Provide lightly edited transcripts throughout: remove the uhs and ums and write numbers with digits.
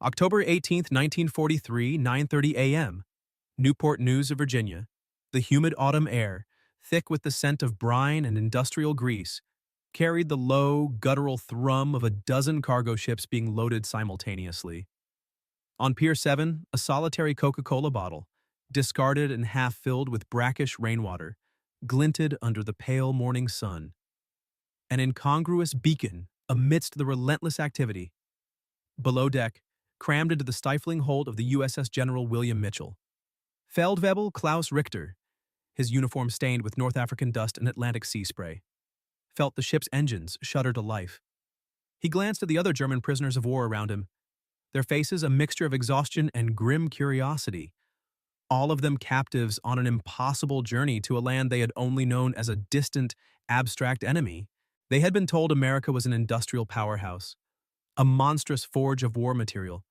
October 18, 1943, 9:30 a.m. Newport News of Virginia. The humid autumn air, thick with the scent of brine and industrial grease, carried the low, guttural thrum of a dozen cargo ships being loaded simultaneously. On Pier 7, a solitary Coca-Cola bottle, discarded and half filled with brackish rainwater, glinted under the pale morning sun. An incongruous beacon amidst the relentless activity. Below deck, crammed into the stifling hold of the USS General William Mitchell. Feldwebel Klaus Richter, his uniform stained with North African dust and Atlantic sea spray, felt the ship's engines shudder to life. He glanced at the other German prisoners of war around him, their faces a mixture of exhaustion and grim curiosity, all of them captives on an impossible journey to a land they had only known as a distant, abstract enemy. They had been told America was an industrial powerhouse, a monstrous forge of war material,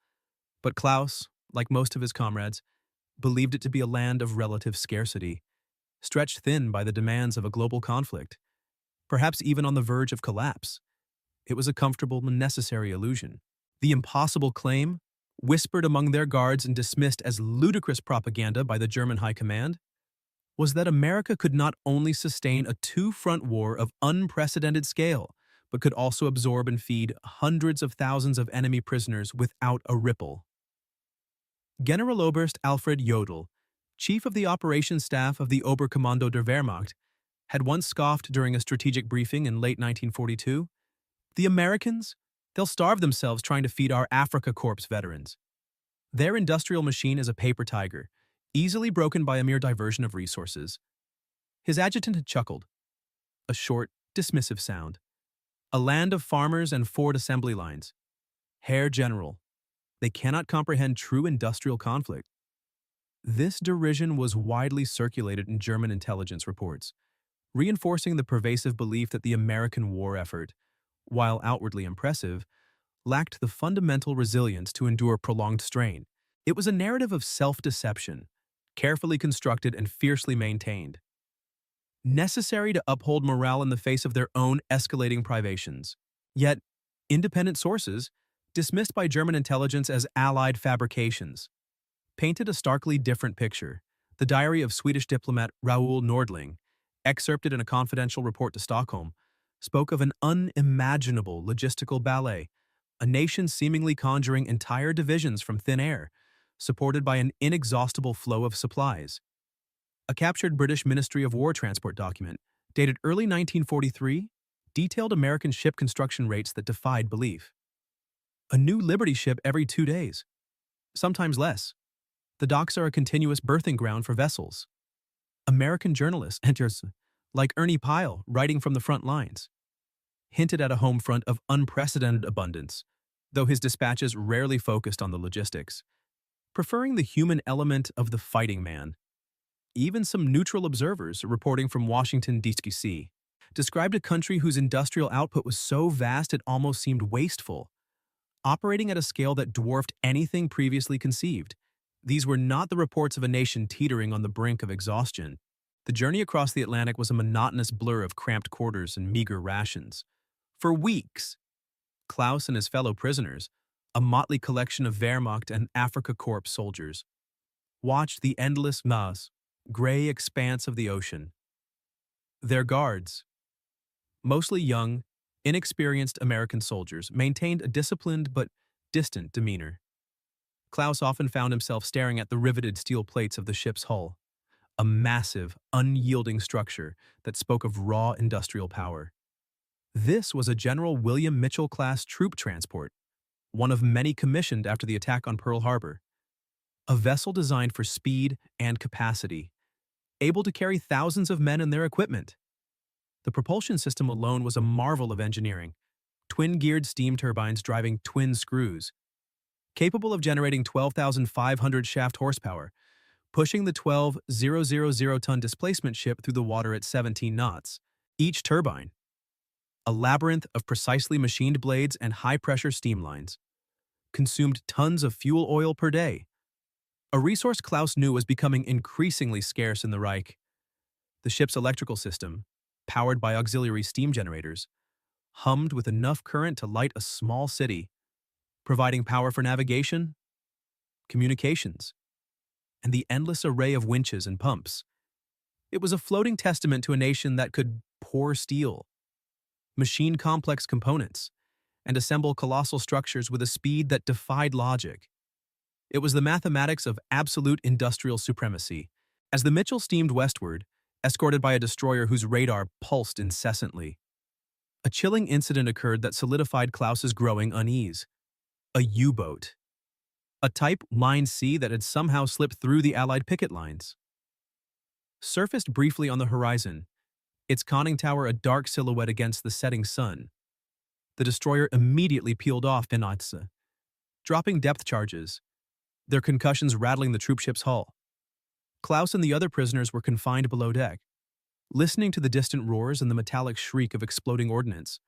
but Klaus, like most of his comrades, believed it to be a land of relative scarcity, stretched thin by the demands of a global conflict, perhaps even on the verge of collapse. It was a comfortable and necessary illusion. The impossible claim, whispered among their guards and dismissed as ludicrous propaganda by the German High Command, was that America could not only sustain a two-front war of unprecedented scale, but could also absorb and feed hundreds of thousands of enemy prisoners without a ripple. Generaloberst Alfred Jodl, chief of the operations staff of the Oberkommando der Wehrmacht, had once scoffed during a strategic briefing in late 1942, "The Americans? They'll starve themselves trying to feed our Africa Corps veterans. Their industrial machine is a paper tiger, easily broken by a mere diversion of resources." His adjutant had chuckled. A short, dismissive sound. A land of farmers and Ford assembly lines. Herr General, they cannot comprehend true industrial conflict. This derision was widely circulated in German intelligence reports, reinforcing the pervasive belief that the American war effort, while outwardly impressive, lacked the fundamental resilience to endure prolonged strain. It was a narrative of self-deception, carefully constructed and fiercely maintained, necessary to uphold morale in the face of their own escalating privations. Yet, independent sources, dismissed by German intelligence as Allied fabrications, painted a starkly different picture. The diary of Swedish diplomat Raoul Nordling, excerpted in a confidential report to Stockholm, spoke of an unimaginable logistical ballet, a nation seemingly conjuring entire divisions from thin air, supported by an inexhaustible flow of supplies. A captured British Ministry of War transport document, dated early 1943, detailed American ship construction rates that defied belief. A new Liberty ship every 2 days, sometimes less. The docks are a continuous berthing ground for vessels. American journalist enters, like Ernie Pyle writing from the front lines, hinted at a home front of unprecedented abundance, though his dispatches rarely focused on the logistics, preferring the human element of the fighting man. Even some neutral observers reporting from Washington, D.C., described a country whose industrial output was so vast it almost seemed wasteful, operating at a scale that dwarfed anything previously conceived. These were not the reports of a nation teetering on the brink of exhaustion. The journey across the Atlantic was a monotonous blur of cramped quarters and meager rations. For weeks, Klaus and his fellow prisoners, a motley collection of Wehrmacht and Afrika Korps soldiers, watched the endless gray expanse of the ocean. Their guards, mostly young, inexperienced American soldiers, maintained a disciplined but distant demeanor. Klaus often found himself staring at the riveted steel plates of the ship's hull, a massive, unyielding structure that spoke of raw industrial power. This was a General William Mitchell-class troop transport, one of many commissioned after the attack on Pearl Harbor. A vessel designed for speed and capacity, able to carry thousands of men and their equipment. The propulsion system alone was a marvel of engineering, twin-geared steam turbines driving twin screws, capable of generating 12,500 shaft horsepower, pushing the 12,000-ton displacement ship through the water at 17 knots. Each turbine, a labyrinth of precisely machined blades and high-pressure steam lines, consumed tons of fuel oil per day, a resource Klaus knew was becoming increasingly scarce in the Reich. The ship's electrical system, powered by auxiliary steam generators, hummed with enough current to light a small city, providing power for navigation, communications, and the endless array of winches and pumps. It was a floating testament to a nation that could pour steel, machine complex components, and assemble colossal structures with a speed that defied logic. It was the mathematics of absolute industrial supremacy. As the Mitchell steamed westward, escorted by a destroyer whose radar pulsed incessantly, a chilling incident occurred that solidified Klaus's growing unease. A U-boat. A type Line C that had somehow slipped through the Allied picket lines. Surfaced briefly on the horizon, its conning tower a dark silhouette against the setting sun. The destroyer immediately peeled off Penatze, dropping depth charges, their concussions rattling the troopship's hull. Klaus and the other prisoners were confined below deck, listening to the distant roars and the metallic shriek of exploding ordnance.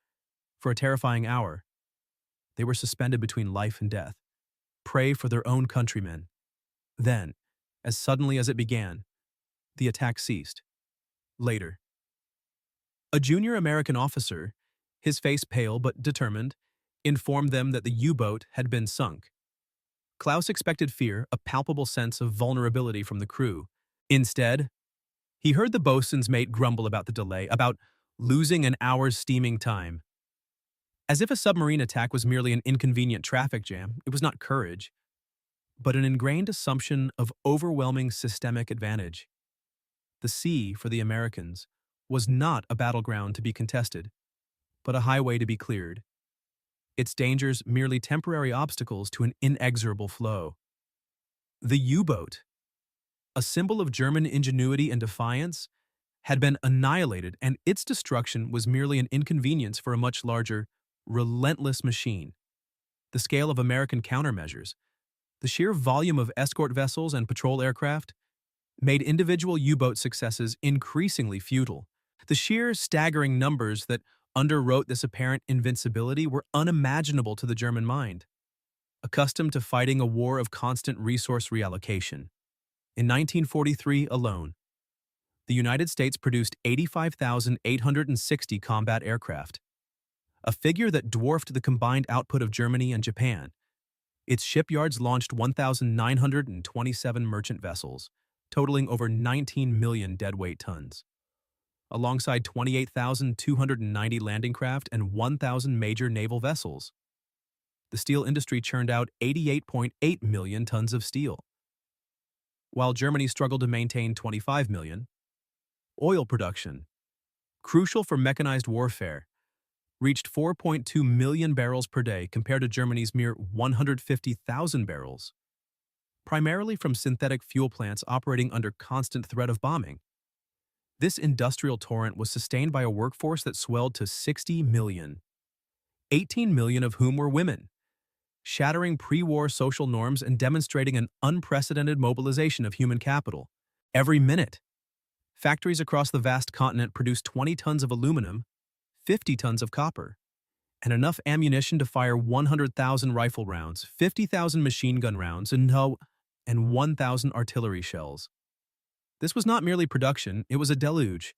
For a terrifying hour, they were suspended between life and death, prey for their own countrymen. Then, as suddenly as it began, the attack ceased. Later, a junior American officer, his face pale but determined, informed them that the U-boat had been sunk. Klaus expected fear, a palpable sense of vulnerability from the crew. Instead, he heard the boatswain's mate grumble about the delay, about losing an hour's steaming time. As if a submarine attack was merely an inconvenient traffic jam, it was not courage, but an ingrained assumption of overwhelming systemic advantage. The sea, for the Americans, was not a battleground to be contested, but a highway to be cleared. Its dangers merely temporary obstacles to an inexorable flow. The U-boat, a symbol of German ingenuity and defiance, had been annihilated, and its destruction was merely an inconvenience for a much larger, relentless machine. The scale of American countermeasures, the sheer volume of escort vessels and patrol aircraft, made individual U-boat successes increasingly futile. The sheer staggering numbers that underwrote this apparent invincibility were unimaginable to the German mind, accustomed to fighting a war of constant resource reallocation. In 1943 alone, the United States produced 85,860 combat aircraft, a figure that dwarfed the combined output of Germany and Japan. Its shipyards launched 1,927 merchant vessels, totaling over 19 million deadweight tons. Alongside 28,290 landing craft and 1,000 major naval vessels. The steel industry churned out 88.8 million tons of steel. While Germany struggled to maintain 25 million, oil production, crucial for mechanized warfare, reached 4.2 million barrels per day compared to Germany's mere 150,000 barrels, primarily from synthetic fuel plants operating under constant threat of bombing. This industrial torrent was sustained by a workforce that swelled to 60 million, 18 million of whom were women, shattering pre-war social norms and demonstrating an unprecedented mobilization of human capital. Every minute, factories across the vast continent produced 20 tons of aluminum, 50 tons of copper, and enough ammunition to fire 100,000 rifle rounds, 50,000 machine gun rounds, and 1,000 artillery shells. This was not merely production, it was a deluge,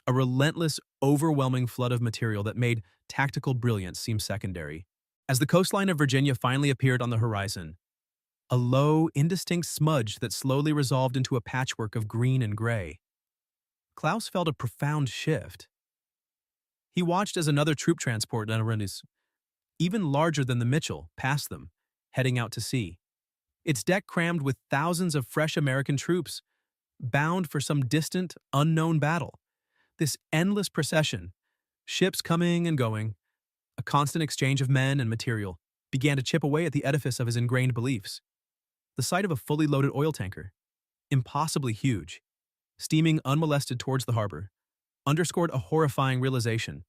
a relentless, overwhelming flood of material that made tactical brilliance seem secondary. As the coastline of Virginia finally appeared on the horizon, a low, indistinct smudge that slowly resolved into a patchwork of green and gray, Klaus felt a profound shift. He watched as another troop transport, even larger than the Mitchell, passed them, heading out to sea. Its deck crammed with thousands of fresh American troops, bound for some distant, unknown battle. This endless procession, ships coming and going, a constant exchange of men and material, began to chip away at the edifice of his ingrained beliefs. The sight of a fully loaded oil tanker, impossibly huge, steaming unmolested towards the harbor, underscored a horrifying realization.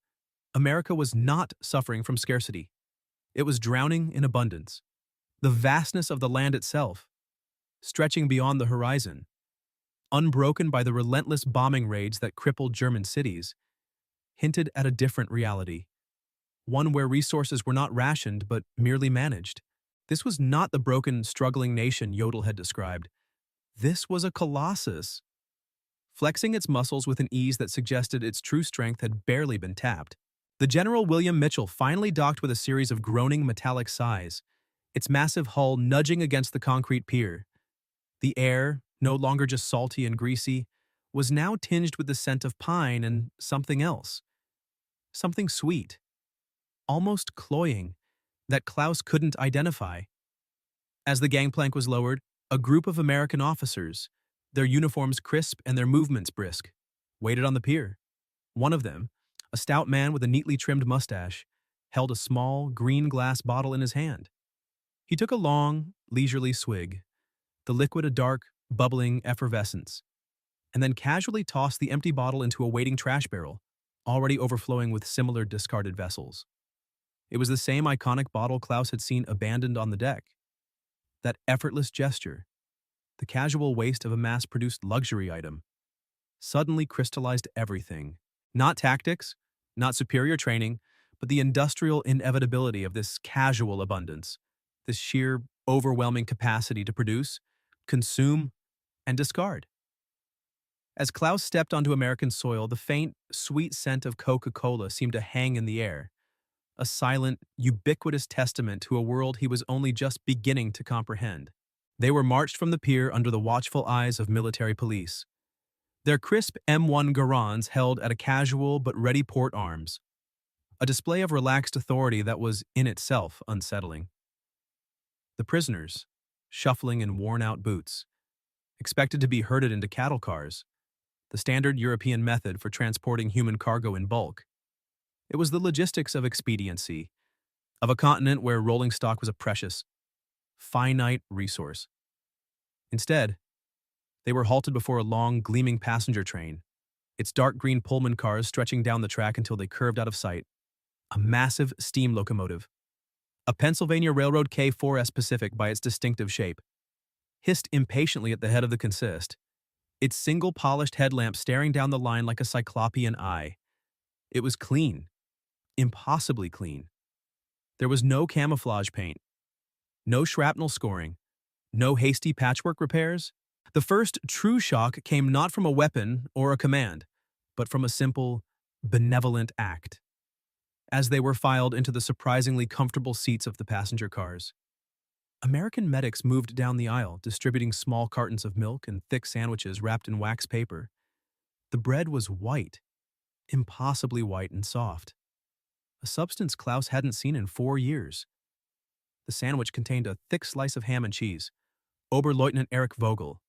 America was not suffering from scarcity. It was drowning in abundance. The vastness of the land itself, stretching beyond the horizon, unbroken by the relentless bombing raids that crippled German cities, hinted at a different reality, one where resources were not rationed but merely managed. This was not the broken, struggling nation Jodl had described. This was a colossus, flexing its muscles with an ease that suggested its true strength had barely been tapped. The General William Mitchell finally docked with a series of groaning metallic sighs, its massive hull nudging against the concrete pier. The air, no longer just salty and greasy, was now tinged with the scent of pine and something else. Something sweet, almost cloying, that Klaus couldn't identify. As the gangplank was lowered, a group of American officers, their uniforms crisp and their movements brisk, waited on the pier. One of them, a stout man with a neatly trimmed mustache, held a small, green glass bottle in his hand. He took a long, leisurely swig, the liquid a dark, bubbling effervescence, and then casually tossed the empty bottle into a waiting trash barrel, already overflowing with similar discarded vessels. It was the same iconic bottle Klaus had seen abandoned on the deck. That effortless gesture, the casual waste of a mass-produced luxury item, suddenly crystallized everything. Not tactics, not superior training, but the industrial inevitability of this casual abundance, this sheer, overwhelming capacity to produce, consume, and discard. As Klaus stepped onto American soil, the faint, sweet scent of Coca-Cola seemed to hang in the air, a silent, ubiquitous testament to a world he was only just beginning to comprehend. They were marched from the pier under the watchful eyes of military police. Their crisp M1 Garans held at a casual but ready port arms, a display of relaxed authority that was in itself unsettling. The prisoners, shuffling in worn-out boots, expected to be herded into cattle cars, the standard European method for transporting human cargo in bulk. It was the logistics of expediency, of a continent where rolling stock was a precious, finite resource. Instead, they were halted before a long, gleaming passenger train, its dark green Pullman cars stretching down the track until they curved out of sight. A massive steam locomotive, a Pennsylvania Railroad K4S Pacific by its distinctive shape, hissed impatiently at the head of the consist, its single polished headlamp staring down the line like a cyclopean eye. It was clean, impossibly clean. There was no camouflage paint, no shrapnel scoring, no hasty patchwork repairs. The first true shock came not from a weapon or a command, but from a simple, benevolent act. As they were filed into the surprisingly comfortable seats of the passenger cars, American medics moved down the aisle, distributing small cartons of milk and thick sandwiches wrapped in wax paper. The bread was white, impossibly white and soft, a substance Klaus hadn't seen in 4 years. The sandwich contained a thick slice of ham and cheese. Oberleutnant Erich Vogel,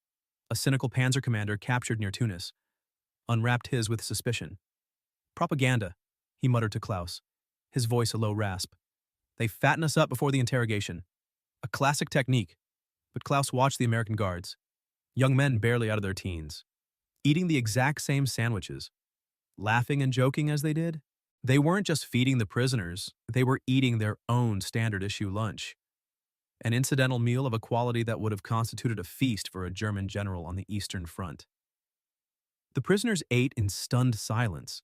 a cynical panzer commander captured near Tunis, unwrapped his with suspicion. "Propaganda," he muttered to Klaus, his voice a low rasp. "They fatten us up before the interrogation. A classic technique." But Klaus watched the American guards, young men barely out of their teens, eating the exact same sandwiches, laughing and joking as they did. They weren't just feeding the prisoners, they were eating their own standard-issue lunch, an incidental meal of a quality that would have constituted a feast for a German general on the Eastern Front. The prisoners ate in stunned silence,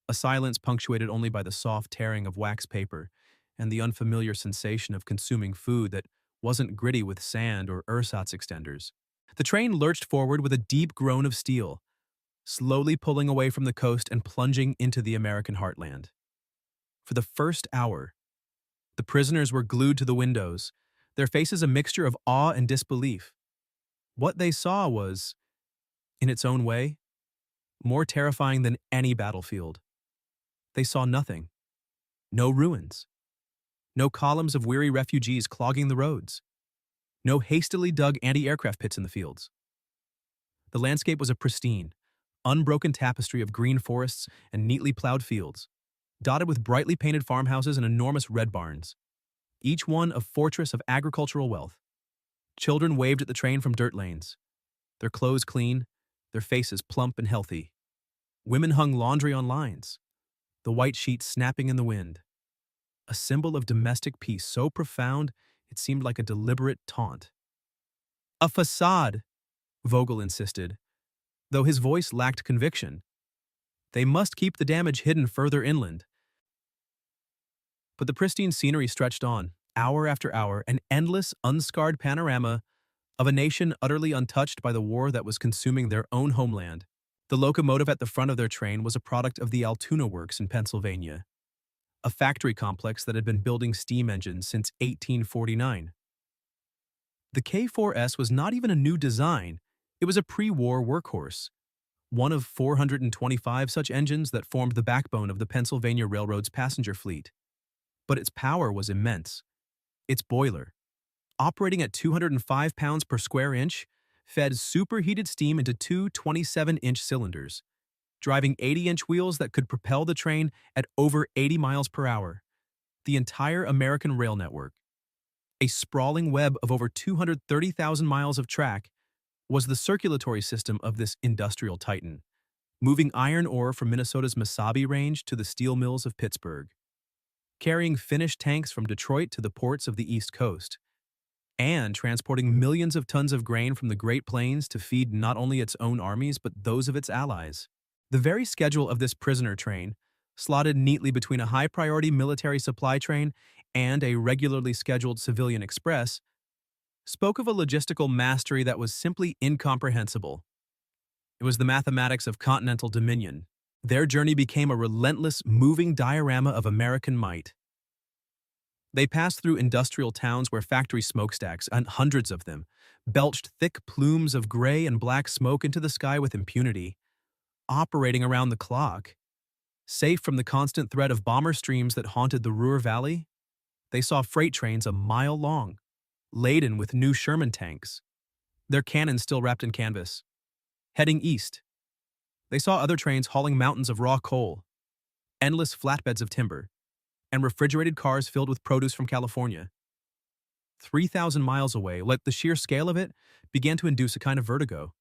a silence punctuated only by the soft tearing of wax paper and the unfamiliar sensation of consuming food that wasn't gritty with sand or ersatz extenders. The train lurched forward with a deep groan of steel, slowly pulling away from the coast and plunging into the American heartland. For the first hour, the prisoners were glued to the windows, their faces a mixture of awe and disbelief. What they saw was, in its own way, more terrifying than any battlefield. They saw nothing. No ruins. No columns of weary refugees clogging the roads. No hastily dug anti-aircraft pits in the fields. The landscape was a pristine, unbroken tapestry of green forests and neatly plowed fields, dotted with brightly painted farmhouses and enormous red barns, each one a fortress of agricultural wealth. Children waved at the train from dirt lanes, their clothes clean, their faces plump and healthy. Women hung laundry on lines, the white sheets snapping in the wind, a symbol of domestic peace so profound it seemed like a deliberate taunt. "A facade," Vogel insisted, though his voice lacked conviction. "They must keep the damage hidden further inland." But the pristine scenery stretched on, hour after hour, an endless, unscarred panorama of a nation utterly untouched by the war that was consuming their own homeland. The locomotive at the front of their train was a product of the Altoona Works in Pennsylvania, a factory complex that had been building steam engines since 1849. The K4S was not even a new design, it was a pre-war workhorse, one of 425 such engines that formed the backbone of the Pennsylvania Railroad's passenger fleet. But its power was immense. Its boiler, operating at 205 pounds per square inch, fed superheated steam into two 27-inch cylinders, driving 80-inch wheels that could propel the train at over 80 miles per hour. The entire American rail network, a sprawling web of over 230,000 miles of track, was the circulatory system of this industrial titan, moving iron ore from Minnesota's Mesabi Range to the steel mills of Pittsburgh, carrying finished tanks from Detroit to the ports of the East Coast, and transporting millions of tons of grain from the Great Plains to feed not only its own armies but those of its allies. The very schedule of this prisoner train, slotted neatly between a high-priority military supply train and a regularly scheduled civilian express, spoke of a logistical mastery that was simply incomprehensible. It was the mathematics of continental dominion. Their journey became a relentless, moving diorama of American might. They passed through industrial towns where factory smokestacks, and hundreds of them, belched thick plumes of gray and black smoke into the sky with impunity, operating around the clock. Safe from the constant threat of bomber streams that haunted the Ruhr Valley, they saw freight trains a mile long, laden with new Sherman tanks, their cannons still wrapped in canvas. Heading east, they saw other trains hauling mountains of raw coal, endless flatbeds of timber, and refrigerated cars filled with produce from California. 3,000 miles away, the sheer scale of it began to induce a kind of vertigo.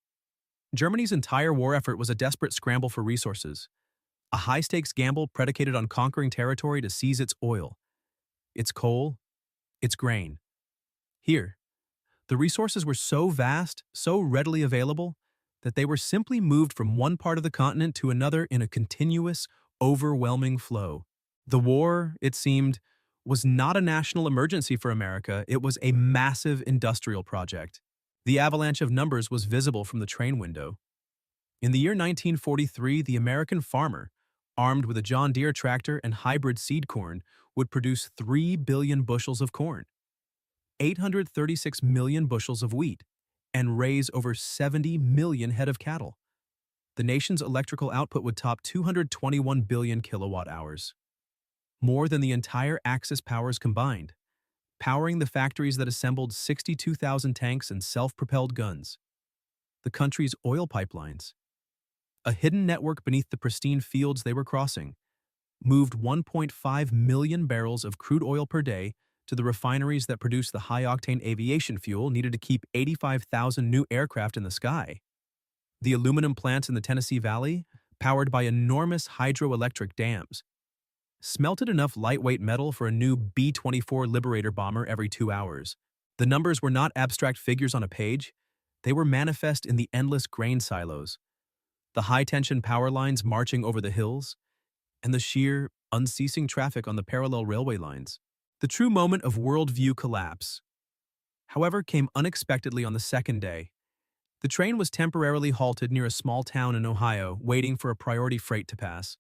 Germany's entire war effort was a desperate scramble for resources, a high-stakes gamble predicated on conquering territory to seize its oil, its coal, its grain. Here, the resources were so vast, so readily available, that they were simply moved from one part of the continent to another in a continuous, overwhelming flow. The war, it seemed, was not a national emergency for America, it was a massive industrial project. The avalanche of numbers was visible from the train window. In the year 1943, the American farmer, armed with a John Deere tractor and hybrid seed corn, would produce 3 billion bushels of corn, 836 million bushels of wheat, and raise over 70 million head of cattle. The nation's electrical output would top 221 billion kilowatt hours, more than the entire Axis powers combined, powering the factories that assembled 62,000 tanks and self-propelled guns. The country's oil pipelines, a hidden network beneath the pristine fields they were crossing, moved 1.5 million barrels of crude oil per day to the refineries that produced the high-octane aviation fuel needed to keep 85,000 new aircraft in the sky. The aluminum plants in the Tennessee Valley, powered by enormous hydroelectric dams, smelted enough lightweight metal for a new B-24 Liberator bomber every 2 hours. The numbers were not abstract figures on a page, they were manifest in the endless grain silos, the high-tension power lines marching over the hills, and the sheer, unceasing traffic on the parallel railway lines. The true moment of worldview collapse, however, came unexpectedly on the second day. The train was temporarily halted near a small town in Ohio, waiting for a priority freight to pass.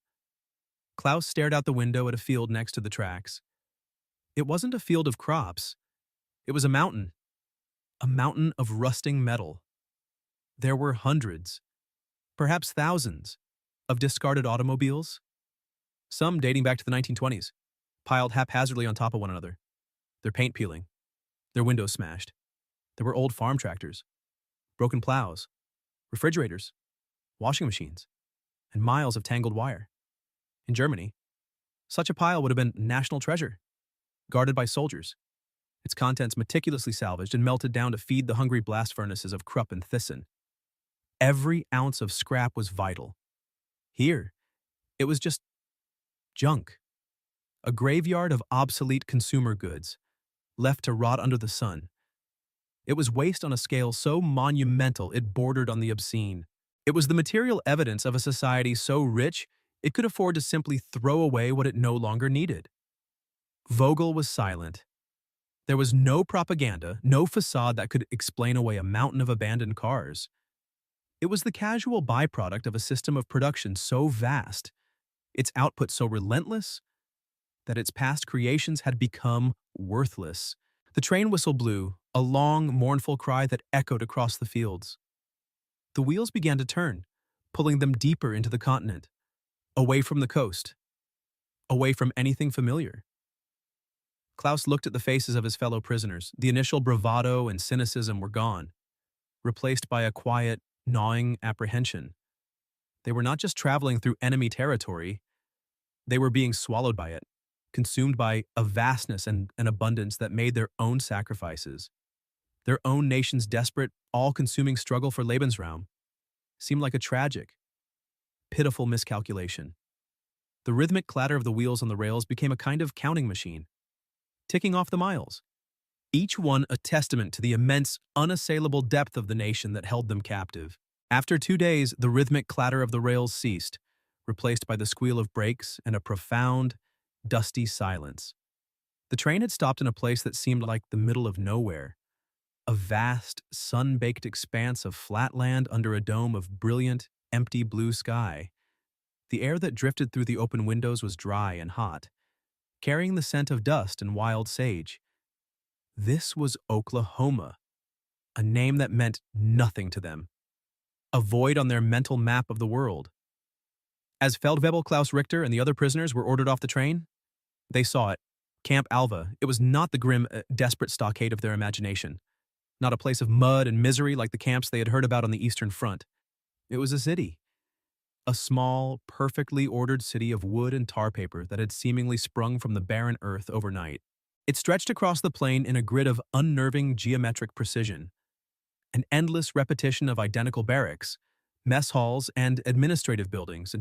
Klaus stared out the window at a field next to the tracks. It wasn't a field of crops. It was a mountain of rusting metal. There were hundreds, perhaps thousands, of discarded automobiles, some dating back to the 1920s, piled haphazardly on top of one another, their paint peeling, their windows smashed. There were old farm tractors, broken plows, refrigerators, washing machines, and miles of tangled wire. In Germany, such a pile would have been national treasure, guarded by soldiers, its contents meticulously salvaged and melted down to feed the hungry blast furnaces of Krupp and Thyssen. Every ounce of scrap was vital. Here, it was just junk. A graveyard of obsolete consumer goods, left to rot under the sun. It was waste on a scale so monumental it bordered on the obscene. It was the material evidence of a society so rich it could afford to simply throw away what it no longer needed. Vogel was silent. There was no propaganda, no facade that could explain away a mountain of abandoned cars. It was the casual byproduct of a system of production so vast, its output so relentless, that its past creations had become worthless. The train whistle blew, a long, mournful cry that echoed across the fields. The wheels began to turn, pulling them deeper into the continent, away from the coast, away from anything familiar. Klaus looked at the faces of his fellow prisoners. The initial bravado and cynicism were gone, replaced by a quiet, gnawing apprehension. They were not just traveling through enemy territory, they were being swallowed by it, consumed by a vastness and an abundance that made their own sacrifices. Their own nation's desperate, all-consuming struggle for Lebensraum seemed like a tragic, pitiful miscalculation. The rhythmic clatter of the wheels on the rails became a kind of counting machine, ticking off the miles, each one a testament to the immense, unassailable depth of the nation that held them captive. After 2 days, the rhythmic clatter of the rails ceased, replaced by the squeal of brakes and a profound, dusty silence. The train had stopped in a place that seemed like the middle of nowhere, a vast, sun-baked expanse of flat land under a dome of brilliant, empty blue sky. The air that drifted through the open windows was dry and hot, carrying the scent of dust and wild sage. This was Oklahoma, a name that meant nothing to them, a void on their mental map of the world. As Feldwebel Klaus Richter and the other prisoners were ordered off the train, they saw it. Camp Alva. It was not the grim, desperate stockade of their imagination, not a place of mud and misery like the camps they had heard about on the Eastern Front. It was a city. A small, perfectly ordered city of wood and tar paper that had seemingly sprung from the barren earth overnight. It stretched across the plain in a grid of unnerving geometric precision, an endless repetition of identical barracks, mess halls, and administrative buildings,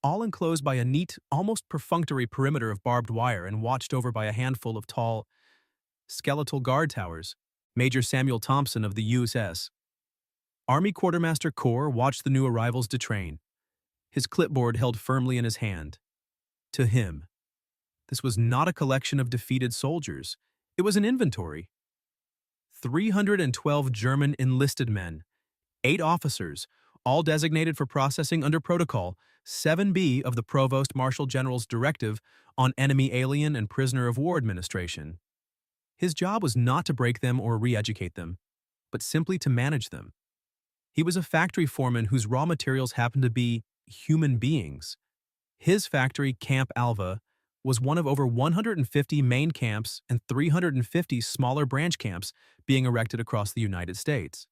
all enclosed by a neat, almost perfunctory perimeter of barbed wire and watched over by a handful of tall, skeletal guard towers. Major Samuel Thompson of the U.S. Army Quartermaster Corps watched the new arrivals detrain, his clipboard held firmly in his hand. To him, this was not a collection of defeated soldiers. It was an inventory. 312 German enlisted men, 8 officers, all designated for processing under Protocol 7B of the Provost Marshal General's Directive on Enemy Alien and Prisoner of War Administration. His job was not to break them or re-educate them, but simply to manage them. He was a factory foreman whose raw materials happened to be human beings. His factory, Camp Alva, was one of over 150 main camps and 350 smaller branch camps being erected across the United States.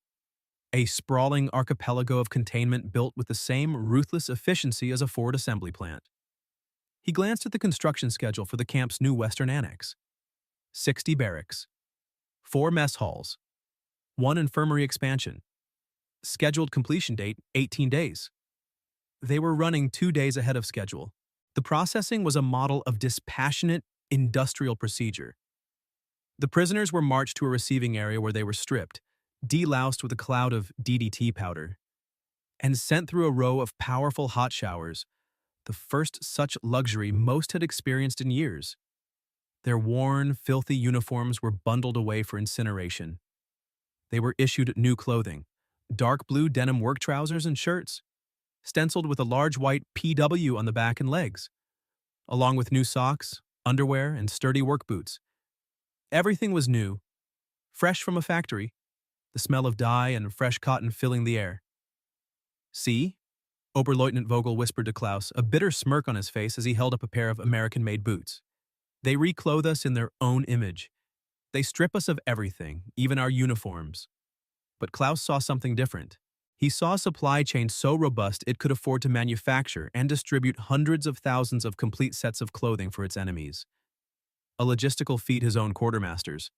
A sprawling archipelago of containment built with the same ruthless efficiency as a Ford assembly plant. He glanced at the construction schedule for the camp's new western annex. 60 barracks, 4 mess halls, 1 infirmary expansion. Scheduled completion date, 18 days. They were running 2 days ahead of schedule. The processing was a model of dispassionate, industrial procedure. The prisoners were marched to a receiving area where they were stripped, deloused with a cloud of DDT powder, and sent through a row of powerful hot showers, the first such luxury most had experienced in years. Their worn, filthy uniforms were bundled away for incineration. They were issued new clothing, dark blue denim work trousers and shirts, stenciled with a large white PW on the back and legs, along with new socks, underwear, and sturdy work boots. Everything was new, fresh from a factory, the smell of dye and fresh cotton filling the air. "See?" Oberleutnant Vogel whispered to Klaus, a bitter smirk on his face as he held up a pair of American-made boots. "They reclothe us in their own image. They strip us of everything, even our uniforms." But Klaus saw something different. He saw a supply chain so robust it could afford to manufacture and distribute hundreds of thousands of complete sets of clothing for its enemies. A logistical feat his own quartermasters.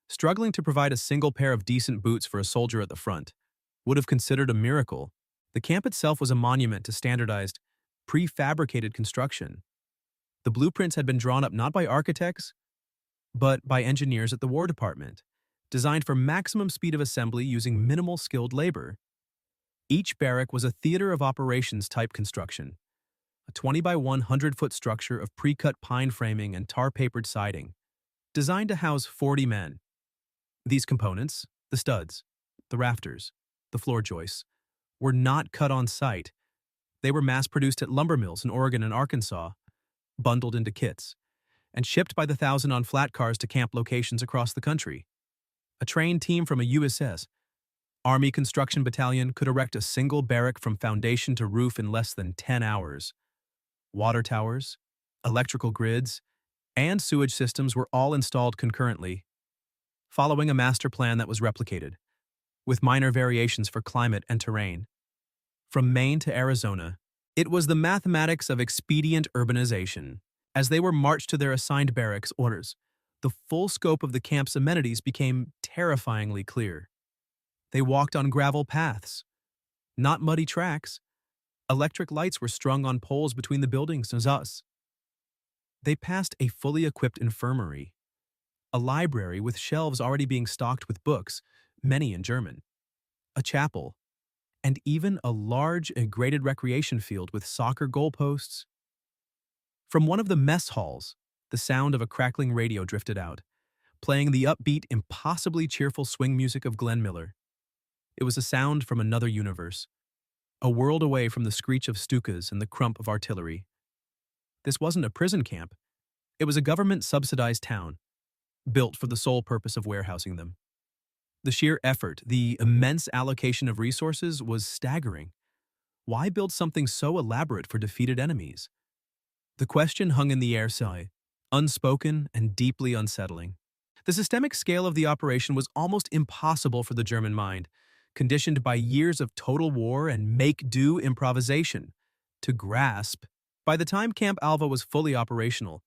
Struggling to provide a single pair of decent boots for a soldier at the front would have considered a miracle. The camp itself was a monument to standardized, prefabricated construction. The blueprints had been drawn up not by architects, but by engineers at the War Department, designed for maximum speed of assembly using minimal skilled labor. Each barrack was a theater of operations type construction, a 20 by 100-foot structure of pre-cut pine framing and tar-papered siding, designed to house 40 men. These components, the studs, the rafters, the floor joists, were not cut on site. They were mass-produced at lumber mills in Oregon and Arkansas, bundled into kits, and shipped by the thousand on flat cars to camp locations across the country. A trained team from a USS Army Construction Battalion could erect a single barrack from foundation to roof in less than 10 hours. Water towers, electrical grids, and sewage systems were all installed concurrently, following a master plan that was replicated, with minor variations for climate and terrain. From Maine to Arizona, it was the mathematics of expedient urbanization. As they were marched to their assigned barracks orders, the full scope of the camp's amenities became terrifyingly clear. They walked on gravel paths, not muddy tracks. Electric lights were strung on poles between the buildings and us. They passed a fully equipped infirmary, a library with shelves already being stocked with books, many in German, a chapel, and even a large and graded recreation field with soccer goalposts. From one of the mess halls, the sound of a crackling radio drifted out, playing the upbeat, impossibly cheerful swing music of Glenn Miller. It was a sound from another universe, a world away from the screech of Stukas and the crump of artillery. This wasn't a prison camp. It was a government-subsidized town, built for the sole purpose of warehousing them. The sheer effort, the immense allocation of resources was staggering. Why build something so elaborate for defeated enemies? The question hung in the air, unspoken and deeply unsettling. The systemic scale of the operation was almost impossible for the German mind, conditioned by years of total war and make-do improvisation, to grasp. By the time Camp Alva was fully operational,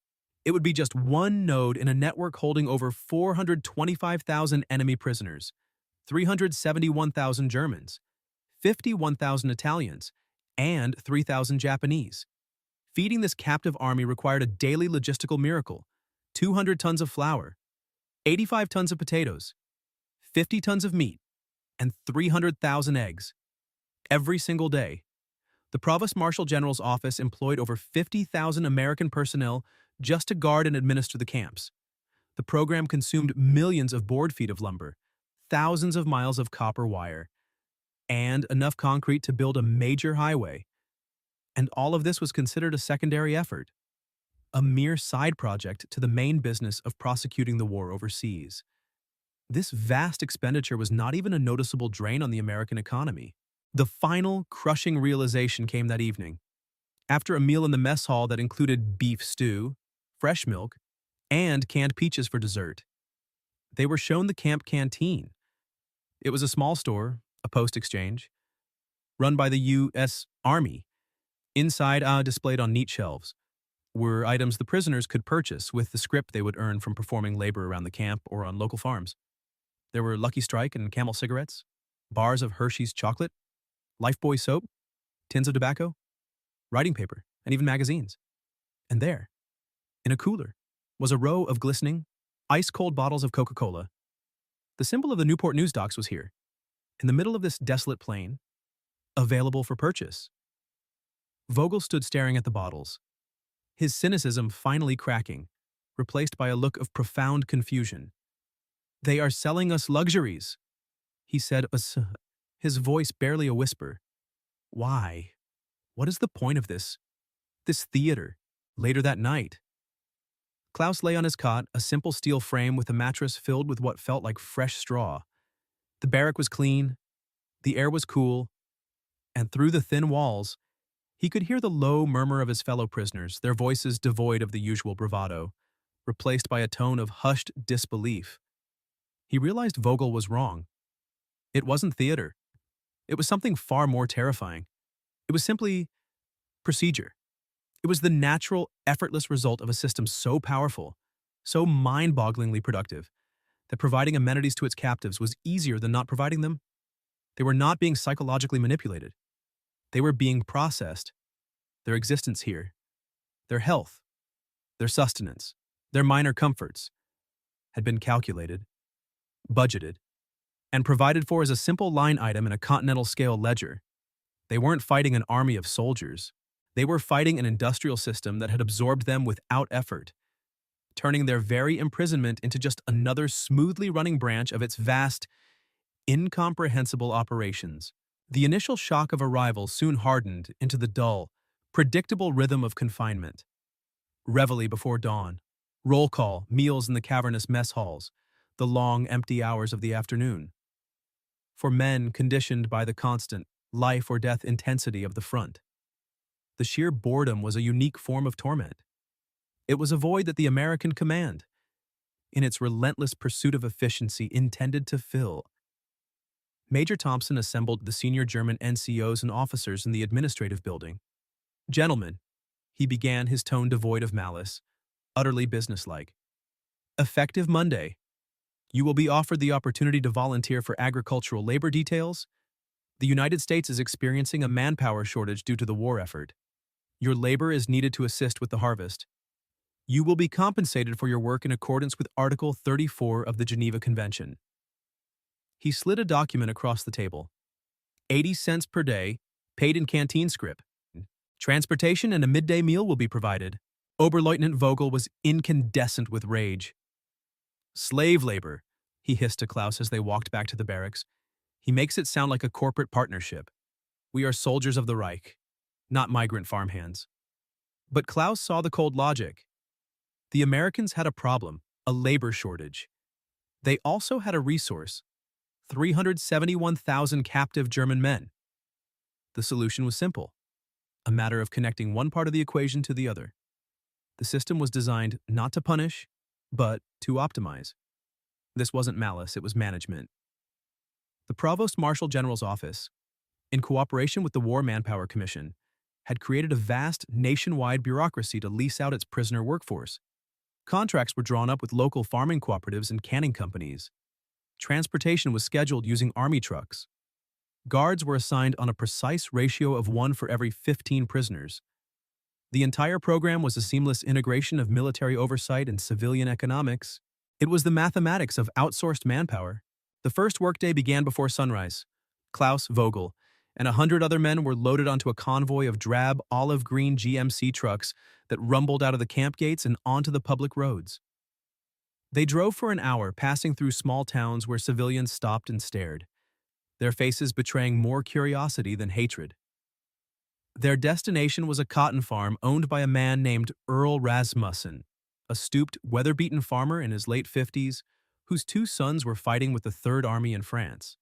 it would be just one node in a network holding over 425,000 enemy prisoners, 371,000 Germans, 51,000 Italians, and 3,000 Japanese. Feeding this captive army required a daily logistical miracle: 200 tons of flour, 85 tons of potatoes, 50 tons of meat, and 300,000 eggs. Every single day, the Provost Marshal General's office employed over 50,000 American personnel just to guard and administer the camps. The program consumed millions of board feet of lumber, thousands of miles of copper wire, and enough concrete to build a major highway. And all of this was considered a secondary effort, a mere side project to the main business of prosecuting the war overseas. This vast expenditure was not even a noticeable drain on the American economy. The final, crushing realization came that evening. After a meal in the mess hall that included beef stew, fresh milk, and canned peaches for dessert, they were shown the camp canteen. It was a small store, a post exchange, run by the U.S. Army. Inside, displayed on neat shelves, were items the prisoners could purchase with the scrip they would earn from performing labor around the camp or on local farms. There were Lucky Strike and Camel cigarettes, bars of Hershey's chocolate, Lifebuoy soap, tins of tobacco, writing paper, and even magazines. And there, in a cooler, was a row of glistening, ice-cold bottles of Coca-Cola. The symbol of the Newport News docks was here, in the middle of this desolate plain, available for purchase. Vogel stood staring at the bottles, his cynicism finally cracking, replaced by a look of profound confusion. "They are selling us luxuries," he said, his voice barely a whisper. "Why? What is the point of this? This theater?" Later that night, Klaus lay on his cot, a simple steel frame with a mattress filled with what felt like fresh straw. The barrack was clean, the air was cool, and through the thin walls, he could hear the low murmur of his fellow prisoners, their voices devoid of the usual bravado, replaced by a tone of hushed disbelief. He realized Vogel was wrong. It wasn't theater. It was something far more terrifying. It was simply procedure. It was the natural, effortless result of a system so powerful, so mind-bogglingly productive, that providing amenities to its captives was easier than not providing them. They were not being psychologically manipulated. They were being processed. Their existence here, their health, their sustenance, their minor comforts, had been calculated, budgeted, and provided for as a simple line item in a continental scale ledger. They weren't fighting an army of soldiers. They were fighting an industrial system that had absorbed them without effort, turning their very imprisonment into just another smoothly running branch of its vast, incomprehensible operations. The initial shock of arrival soon hardened into the dull, predictable rhythm of confinement. Reveille before dawn, Roll call, meals in the cavernous mess halls, the long, empty hours of the afternoon. For men conditioned by the constant life or death intensity of the front, the sheer boredom was a unique form of torment. It was a void that the American command, in its relentless pursuit of efficiency, intended to fill. Major Thompson assembled the senior German NCOs and officers in the administrative building. Gentlemen, he began, his tone devoid of malice, utterly businesslike. Effective Monday, you will be offered the opportunity to volunteer for agricultural labor details. The United States is experiencing a manpower shortage due to the war effort. Your labor is needed to assist with the harvest. You will be compensated for your work in accordance with Article 34 of the Geneva Convention. He slid a document across the table. 80 cents per day, paid in canteen scrip. Transportation and a midday meal will be provided. Oberleutnant Vogel was incandescent with rage. Slave labor, he hissed to Klaus as they walked back to the barracks. He makes it sound like a corporate partnership. We are soldiers of the Reich, not migrant farmhands. But Klaus saw the cold logic. The Americans had a problem, a labor shortage. They also had a resource, 371,000 captive German men. The solution was simple, a matter of connecting one part of the equation to the other. The system was designed not to punish, but to optimize. This wasn't malice, it was management. The Provost Marshal General's office, in cooperation with the War Manpower Commission, had created a vast nationwide bureaucracy to lease out its prisoner workforce. Contracts were drawn up with local farming cooperatives and canning companies. Transportation was scheduled using army trucks. Guards were assigned on a precise ratio of 1 for every 15 prisoners. The entire program was a seamless integration of military oversight and civilian economics. It was the mathematics of outsourced manpower. The first workday began before sunrise. Klaus, Vogel, and 100 other men were loaded onto a convoy of drab, olive-green GMC trucks that rumbled out of the camp gates and onto the public roads. They drove for an hour, passing through small towns where civilians stopped and stared, their faces betraying more curiosity than hatred. Their destination was a cotton farm owned by a man named Earl Rasmussen, a stooped, weather-beaten farmer in his late 50s whose 2 sons were fighting with the Third Army in France.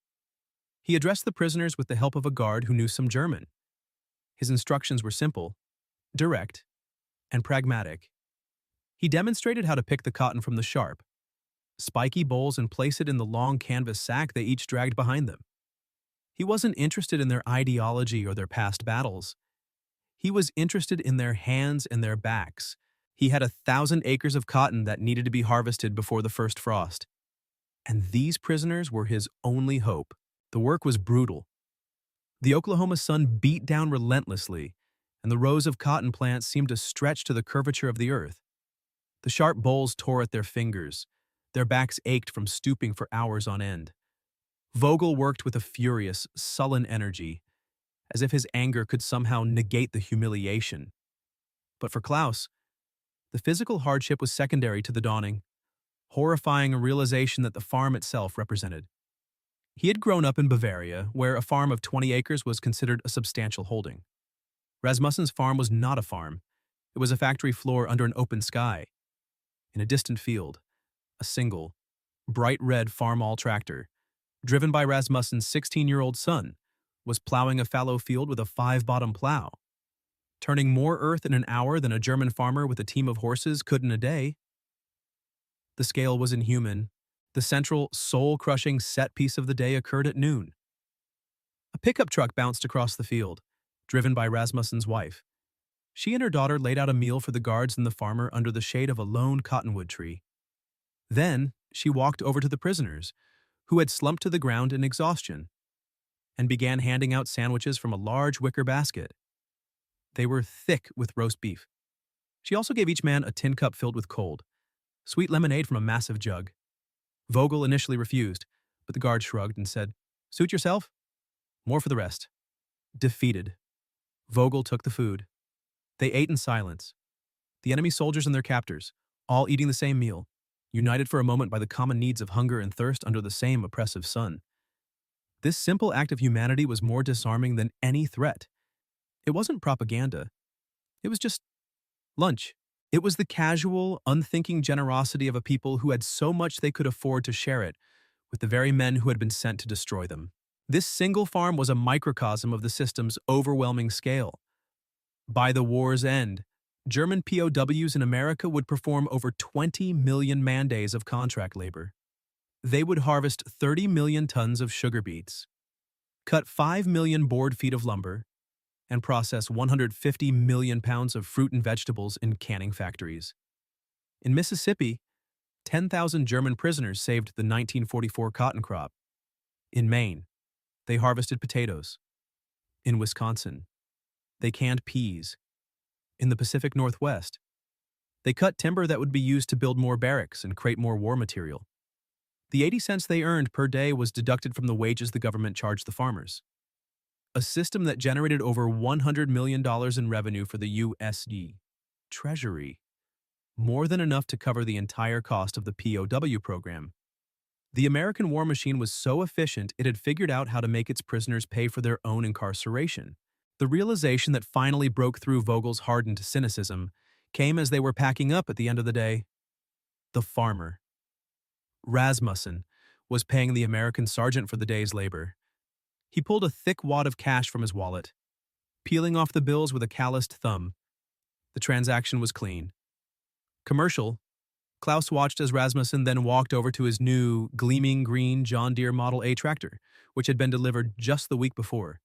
He addressed the prisoners with the help of a guard who knew some German. His instructions were simple, direct, and pragmatic. He demonstrated how to pick the cotton from the sharp, spiky bolls and place it in the long canvas sack they each dragged behind them. He wasn't interested in their ideology or their past battles. He was interested in their hands and their backs. He had 1,000 acres of cotton that needed to be harvested before the first frost. And these prisoners were his only hope. The work was brutal. The Oklahoma sun beat down relentlessly, and the rows of cotton plants seemed to stretch to the curvature of the earth. The sharp bolls tore at their fingers. Their backs ached from stooping for hours on end. Vogel worked with a furious, sullen energy, as if his anger could somehow negate the humiliation. But for Klaus, the physical hardship was secondary to the dawning, horrifying realization that the farm itself represented. He had grown up in Bavaria, where a farm of 20 acres was considered a substantial holding. Rasmussen's farm was not a farm. It was a factory floor under an open sky. In a distant field, a single, bright red farm-all tractor, driven by Rasmussen's 16-year-old son, was plowing a fallow field with a 5-bottom plow, turning more earth in an hour than a German farmer with a team of horses could in a day. The scale was inhuman. The central, soul-crushing set piece of the day occurred at noon. A pickup truck bounced across the field, driven by Rasmussen's wife. She and her daughter laid out a meal for the guards and the farmer under the shade of a lone cottonwood tree. Then she walked over to the prisoners, who had slumped to the ground in exhaustion, and began handing out sandwiches from a large wicker basket. They were thick with roast beef. She also gave each man a tin cup filled with cold, sweet lemonade from a massive jug. Vogel initially refused, but the guard shrugged and said, "Suit yourself. More for the rest." Defeated, Vogel took the food. They ate in silence. The enemy soldiers and their captors, all eating the same meal, united for a moment by the common needs of hunger and thirst under the same oppressive sun. This simple act of humanity was more disarming than any threat. It wasn't propaganda. It was just lunch. It was the casual, unthinking generosity of a people who had so much they could afford to share it with the very men who had been sent to destroy them. This single farm was a microcosm of the system's overwhelming scale. By the war's end, German POWs in America would perform over 20 million man-days of contract labor. They would harvest 30 million tons of sugar beets, cut 5 million board feet of lumber, and process 150 million pounds of fruit and vegetables in canning factories. In Mississippi, 10,000 German prisoners saved the 1944 cotton crop. In Maine, they harvested potatoes. In Wisconsin, they canned peas. In the Pacific Northwest, they cut timber that would be used to build more barracks and create more war material. The 80 cents they earned per day was deducted from the wages the government charged the farmers. A system that generated over $100 million in revenue for the USD Treasury, more than enough to cover the entire cost of the POW program. The American war machine was so efficient it had figured out how to make its prisoners pay for their own incarceration. The realization that finally broke through Vogel's hardened cynicism came as they were packing up at the end of the day. The farmer, Rasmussen, was paying the American sergeant for the day's labor. He pulled a thick wad of cash from his wallet, peeling off the bills with a calloused thumb. The transaction was clean. Commercial. Klaus watched as Rasmussen then walked over to his new, gleaming green John Deere Model A tractor, which had been delivered just the week before.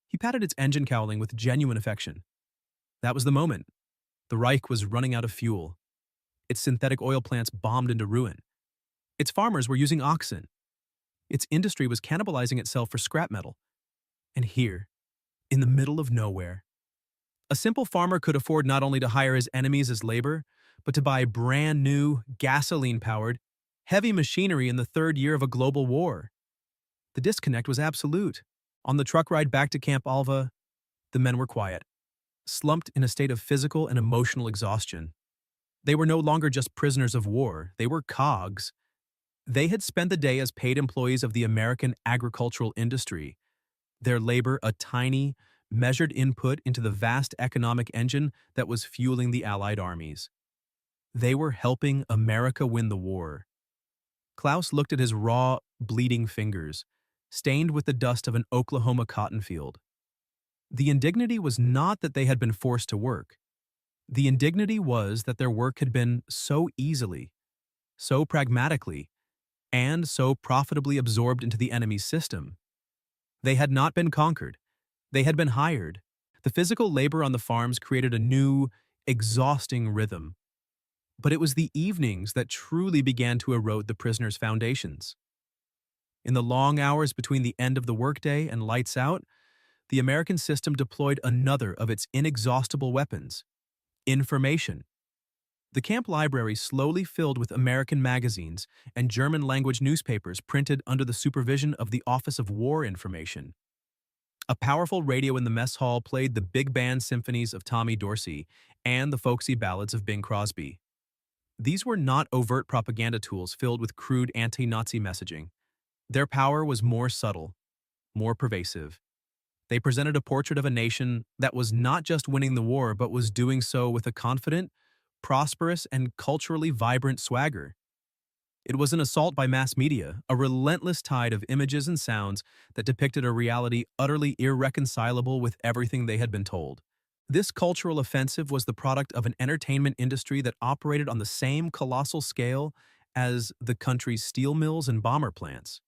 He patted its engine cowling with genuine affection. That was the moment. The Reich was running out of fuel. Its synthetic oil plants bombed into ruin. Its farmers were using oxen. Its industry was cannibalizing itself for scrap metal. And here, in the middle of nowhere, a simple farmer could afford not only to hire his enemies as labor, but to buy brand new, gasoline-powered, heavy machinery in the third year of a global war. The disconnect was absolute. On the truck ride back to Camp Alva, the men were quiet, slumped in a state of physical and emotional exhaustion. They were no longer just prisoners of war, they were cogs. They had spent the day as paid employees of the American agricultural industry, their labor a tiny, measured input into the vast economic engine that was fueling the Allied armies. They were helping America win the war. Klaus looked at his raw, bleeding fingers, stained with the dust of an Oklahoma cotton field. The indignity was not that they had been forced to work. The indignity was that their work had been so easily, so pragmatically, and so profitably absorbed into the enemy's system. They had not been conquered. They had been hired. The physical labor on the farms created a new, exhausting rhythm. But it was the evenings that truly began to erode the prisoners' foundations. In the long hours between the end of the workday and lights out, the American system deployed another of its inexhaustible weapons: information. The camp library slowly filled with American magazines and German-language newspapers printed under the supervision of the Office of War Information. A powerful radio in the mess hall played the big band symphonies of Tommy Dorsey and the folksy ballads of Bing Crosby. These were not overt propaganda tools filled with crude anti-Nazi messaging. Their power was more subtle, more pervasive. They presented a portrait of a nation that was not just winning the war, but was doing so with a confident, prosperous, and culturally vibrant swagger. It was an assault by mass media, a relentless tide of images and sounds that depicted a reality utterly irreconcilable with everything they had been told. This cultural offensive was the product of an entertainment industry that operated on the same colossal scale as the country's steel mills and bomber plants.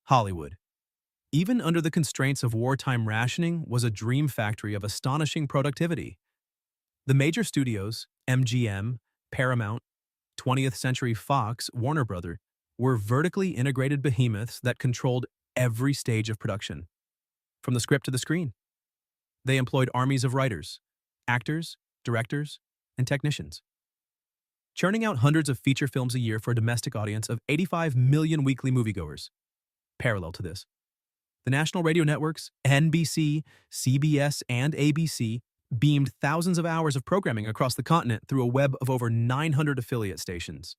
Hollywood, even under the constraints of wartime rationing, was a dream factory of astonishing productivity. The major studios, MGM, Paramount, 20th Century Fox, Warner Bros., were vertically integrated behemoths that controlled every stage of production, from the script to the screen. They employed armies of writers, actors, directors, and technicians, churning out hundreds of feature films a year for a domestic audience of 85 million weekly moviegoers. Parallel to this, the national radio networks, NBC, CBS, and ABC, beamed thousands of hours of programming across the continent through a web of over 900 affiliate stations,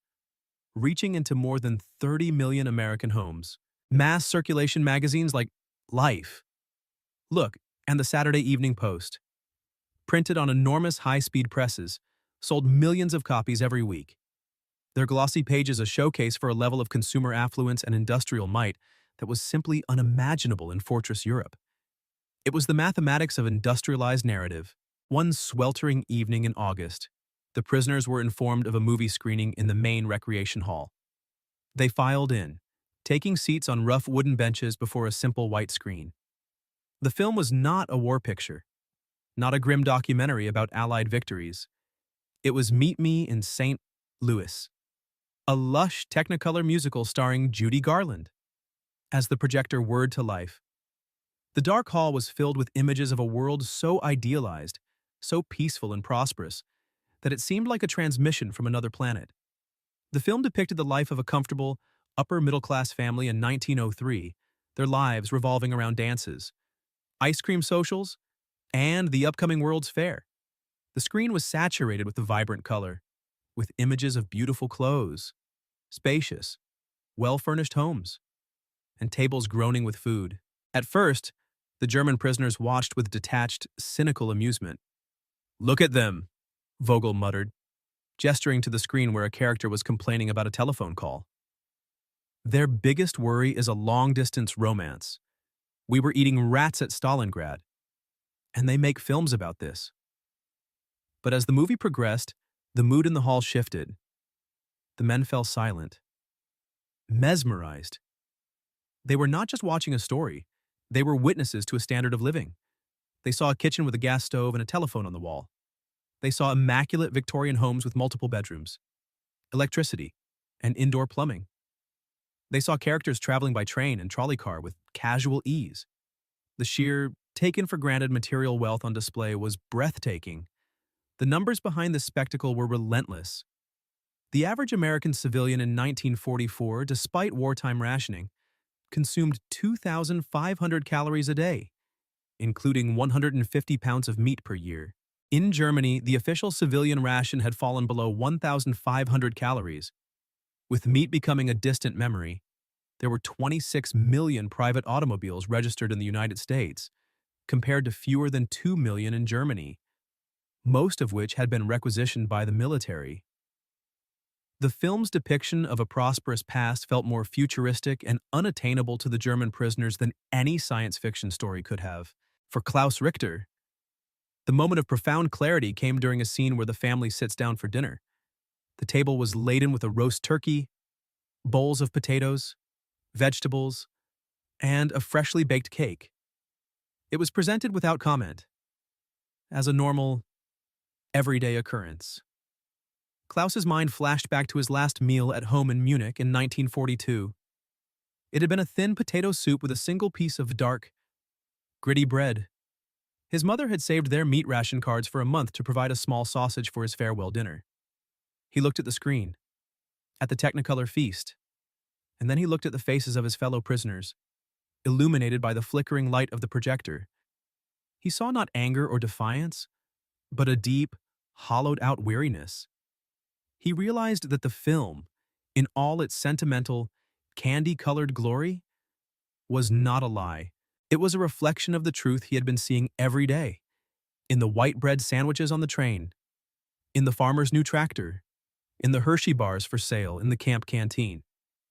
reaching into more than 30 million American homes. Mass circulation magazines like Life, Look, and the Saturday Evening Post, printed on enormous high-speed presses, sold millions of copies every week. Their glossy page is a showcase for a level of consumer affluence and industrial might that was simply unimaginable in Fortress Europe. It was the mathematics of industrialized narrative. One sweltering evening in August, the prisoners were informed of a movie screening in the main recreation hall. They filed in, taking seats on rough wooden benches before a simple white screen. The film was not a war picture, not a grim documentary about Allied victories. It was Meet Me in St. Louis, a lush Technicolor musical starring Judy Garland. As the projector whirred to life, the dark hall was filled with images of a world so idealized, so peaceful and prosperous, that it seemed like a transmission from another planet. The film depicted the life of a comfortable, upper-middle-class family in 1903, their lives revolving around dances, ice cream socials, and the upcoming World's Fair. The screen was saturated with the vibrant color, with images of beautiful clothes, spacious, well-furnished homes, and tables groaning with food. At first, the German prisoners watched with detached, cynical amusement. "Look at them," Vogel muttered, gesturing to the screen where a character was complaining about a telephone call. "Their biggest worry is a long-distance romance. We were eating rats at Stalingrad, and they make films about this." But as the movie progressed, the mood in the hall shifted. The men fell silent, mesmerized. They were not just watching a story, they were witnesses to a standard of living. They saw a kitchen with a gas stove and a telephone on the wall. They saw immaculate Victorian homes with multiple bedrooms, electricity, and indoor plumbing. They saw characters traveling by train and trolley car with casual ease. The sheer, taken-for-granted material wealth on display was breathtaking. The numbers behind this spectacle were relentless. The average American civilian in 1944, despite wartime rationing, consumed 2,500 calories a day, including 150 pounds of meat per year. In Germany, the official civilian ration had fallen below 1,500 calories. With meat becoming a distant memory, there were 26 million private automobiles registered in the United States, compared to fewer than 2 million in Germany, most of which had been requisitioned by the military. The film's depiction of a prosperous past felt more futuristic and unattainable to the German prisoners than any science fiction story could have. For Klaus Richter, the moment of profound clarity came during a scene where the family sits down for dinner. The table was laden with a roast turkey, bowls of potatoes, vegetables, and a freshly baked cake. It was presented without comment, as a normal, everyday occurrence. Klaus's mind flashed back to his last meal at home in Munich in 1942. It had been a thin potato soup with a single piece of dark, gritty bread. His mother had saved their meat ration cards for a month to provide a small sausage for his farewell dinner. He looked at the screen, at the Technicolor feast, and then he looked at the faces of his fellow prisoners, illuminated by the flickering light of the projector. He saw not anger or defiance, but a deep, hollowed-out weariness. He realized that the film, in all its sentimental, candy-colored glory, was not a lie. It was a reflection of the truth he had been seeing every day, in the white bread sandwiches on the train, in the farmer's new tractor, in the Hershey bars for sale in the camp canteen.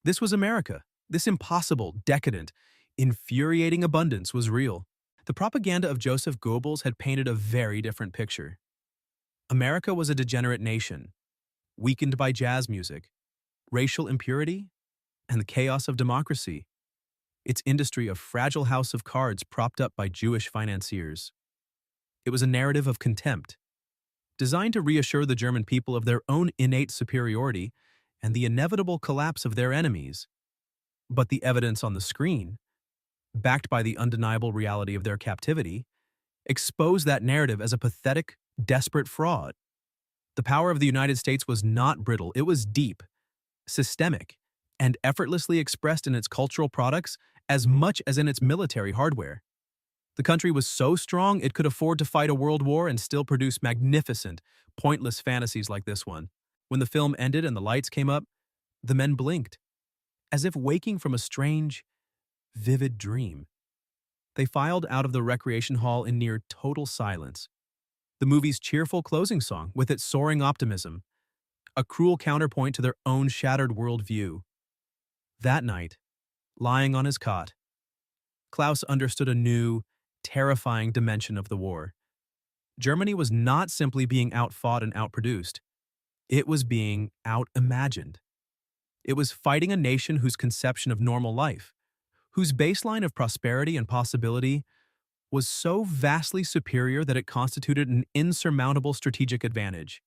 This was America. This impossible, decadent, infuriating abundance was real. The propaganda of Joseph Goebbels had painted a very different picture. America was a degenerate nation, weakened by jazz music, racial impurity, and the chaos of democracy. Its industry a fragile house of cards propped up by Jewish financiers. It was a narrative of contempt, designed to reassure the German people of their own innate superiority and the inevitable collapse of their enemies. But the evidence on the screen, backed by the undeniable reality of their captivity, exposed that narrative as a pathetic, desperate fraud. The power of the United States was not brittle, it was deep, systemic, and effortlessly expressed in its cultural products as much as in its military hardware. The country was so strong it could afford to fight a world war and still produce magnificent, pointless fantasies like this one. When the film ended and the lights came up, the men blinked, as if waking from a strange, vivid dream. They filed out of the recreation hall in near total silence. The movie's cheerful closing song, with its soaring optimism, a cruel counterpoint to their own shattered worldview. That night, lying on his cot, Klaus understood a new, terrifying dimension of the war. Germany was not simply being outfought and outproduced, it was being out-imagined. It was fighting a nation whose conception of normal life, whose baseline of prosperity and possibility was so vastly superior that it constituted an insurmountable strategic advantage.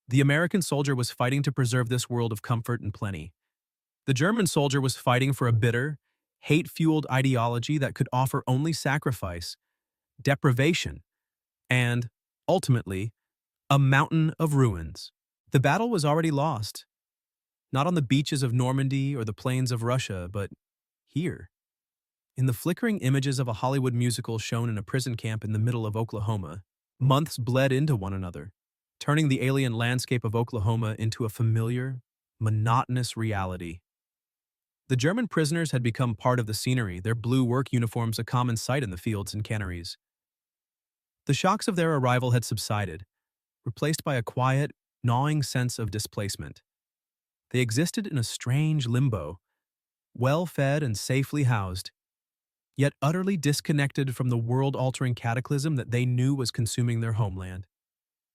The American soldier was fighting to preserve this world of comfort and plenty. The German soldier was fighting for a bitter, hate-fueled ideology that could offer only sacrifice, deprivation, and, ultimately, a mountain of ruins. The battle was already lost, not on the beaches of Normandy or the plains of Russia, but here. In the flickering images of a Hollywood musical shown in a prison camp in the middle of Oklahoma, months bled into one another, turning the alien landscape of Oklahoma into a familiar, monotonous reality. The German prisoners had become part of the scenery, their blue work uniforms a common sight in the fields and canneries. The shocks of their arrival had subsided, replaced by a quiet, gnawing sense of displacement. They existed in a strange limbo, well-fed and safely housed, yet utterly disconnected from the world-altering cataclysm that they knew was consuming their homeland.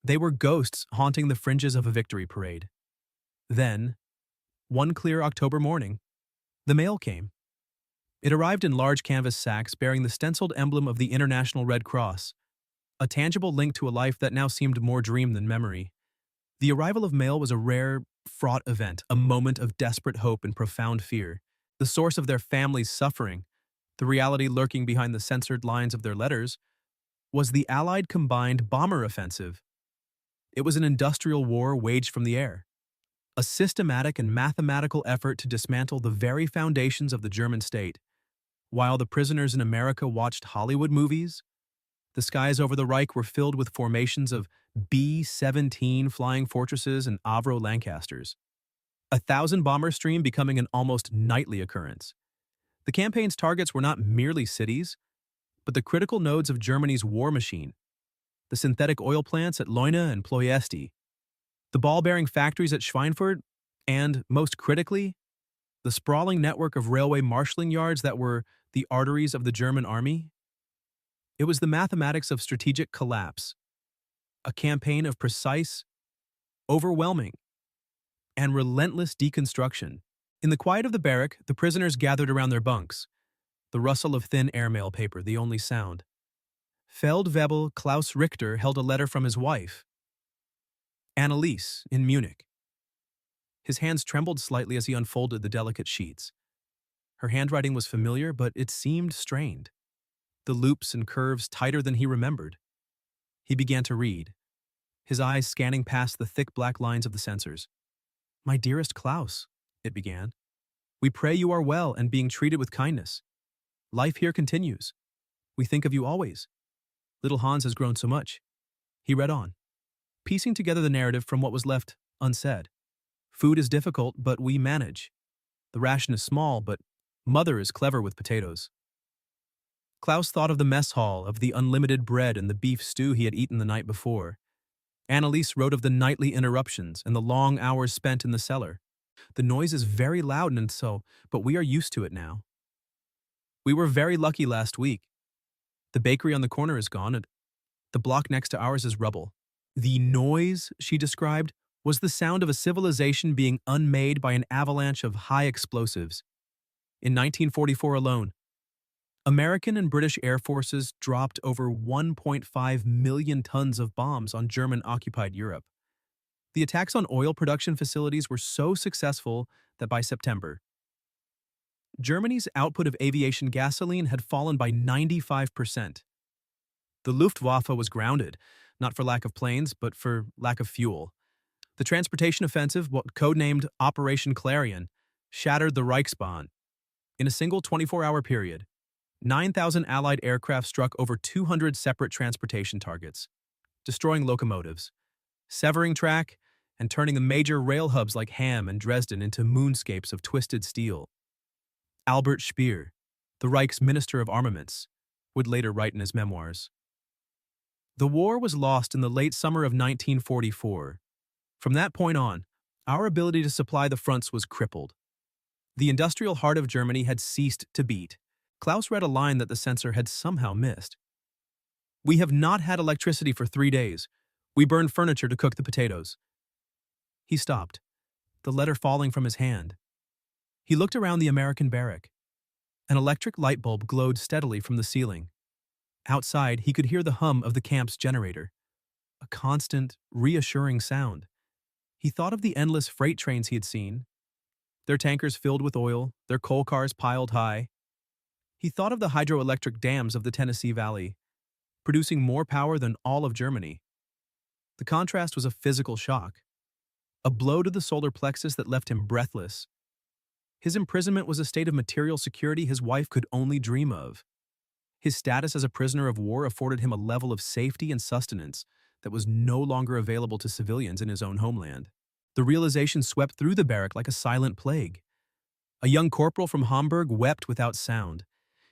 They were ghosts haunting the fringes of a victory parade. Then, one clear October morning, the mail came. It arrived in large canvas sacks bearing the stenciled emblem of the International Red Cross, a tangible link to a life that now seemed more dream than memory. The arrival of mail was a rare, fraught event, a moment of desperate hope and profound fear. The source of their family's suffering, the reality lurking behind the censored lines of their letters, was the Allied combined bomber offensive. It was an industrial war waged from the air, a systematic and mathematical effort to dismantle the very foundations of the German state. While the prisoners in America watched Hollywood movies, the skies over the Reich were filled with formations of B-17 flying fortresses and Avro Lancasters, a 1,000-bomber stream becoming an almost nightly occurrence. The campaign's targets were not merely cities, but the critical nodes of Germany's war machine, the synthetic oil plants at Leuna and Ploiesti, the ball-bearing factories at Schweinfurt, and, most critically, the sprawling network of railway marshalling yards that were the arteries of the German army. It was the mathematics of strategic collapse, a campaign of precise, overwhelming, and relentless deconstruction. In the quiet of the barrack, the prisoners gathered around their bunks, the rustle of thin airmail paper the only sound. Feldwebel Klaus Richter held a letter from his wife, Anneliese, in Munich. His hands trembled slightly as he unfolded the delicate sheets. Her handwriting was familiar, but it seemed strained, the loops and curves tighter than he remembered. He began to read, his eyes scanning past the thick black lines of the censors. "My dearest Klaus," it began, "we pray you are well and being treated with kindness. Life here continues. We think of you always. Little Hans has grown so much." He read on, piecing together the narrative from what was left unsaid. "Food is difficult, but we manage. The ration is small, but Mother is clever with potatoes." Klaus thought of the mess hall, of the unlimited bread and the beef stew he had eaten the night before. Anneliese wrote of the nightly interruptions and the long hours spent in the cellar. "The noise is very loud and so, but we are used to it now. We were very lucky last week. The bakery on the corner is gone, and the block next to ours is rubble." The noise, she described, was the sound of a civilization being unmade by an avalanche of high explosives. In 1944 alone, American and British air forces dropped over 1.5 million tons of bombs on German-occupied Europe. The attacks on oil production facilities were so successful that by September, Germany's output of aviation gasoline had fallen by 95%. The Luftwaffe was grounded, not for lack of planes, but for lack of fuel. The transportation offensive, what codenamed Operation Clarion, shattered the Reichsbahn. In a single 24-hour period, 9,000 Allied aircraft struck over 200 separate transportation targets, destroying locomotives, severing track, and turning the major rail hubs like Hamm and Dresden into moonscapes of twisted steel. Albert Speer, the Reich's Minister of Armaments, would later write in his memoirs, The war was lost in the late summer of 1944. From that point on, our ability to supply the fronts was crippled. The industrial heart of Germany had ceased to beat. Klaus read a line that the censor had somehow missed. "We have not had electricity for 3 days. We burned furniture to cook the potatoes." He stopped, the letter falling from his hand. He looked around the American barrack. An electric light bulb glowed steadily from the ceiling. Outside, he could hear the hum of the camp's generator, a constant, reassuring sound. He thought of the endless freight trains he had seen, their tankers filled with oil, their coal cars piled high. He thought of the hydroelectric dams of the Tennessee Valley, producing more power than all of Germany. The contrast was a physical shock, a blow to the solar plexus that left him breathless. His imprisonment was a state of material security his wife could only dream of. His status as a prisoner of war afforded him a level of safety and sustenance that was no longer available to civilians in his own homeland. The realization swept through the barrack like a silent plague. A young corporal from Hamburg wept without sound,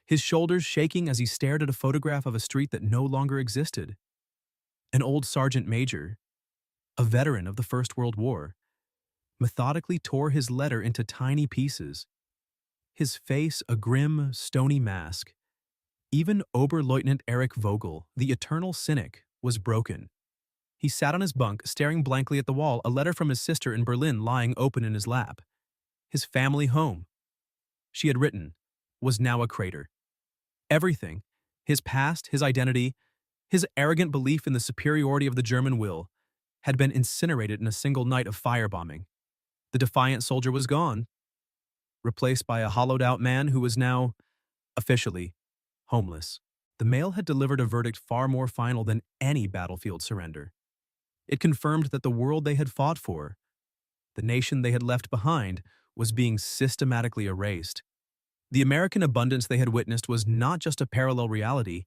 his shoulders shaking as he stared at a photograph of a street that no longer existed. An old sergeant major, a veteran of the First World War, methodically tore his letter into tiny pieces, his face a grim, stony mask. Even Oberleutnant Erich Vogel, the eternal cynic, was broken. He sat on his bunk, staring blankly at the wall, a letter from his sister in Berlin lying open in his lap. His family home, she had written, was now a crater. Everything, his past, his identity, his arrogant belief in the superiority of the German will, had been incinerated in a single night of firebombing. The defiant soldier was gone, replaced by a hollowed-out man who was now, officially, homeless. The mail had delivered a verdict far more final than any battlefield surrender. It confirmed that the world they had fought for, the nation they had left behind, was being systematically erased. The American abundance they had witnessed was not just a parallel reality,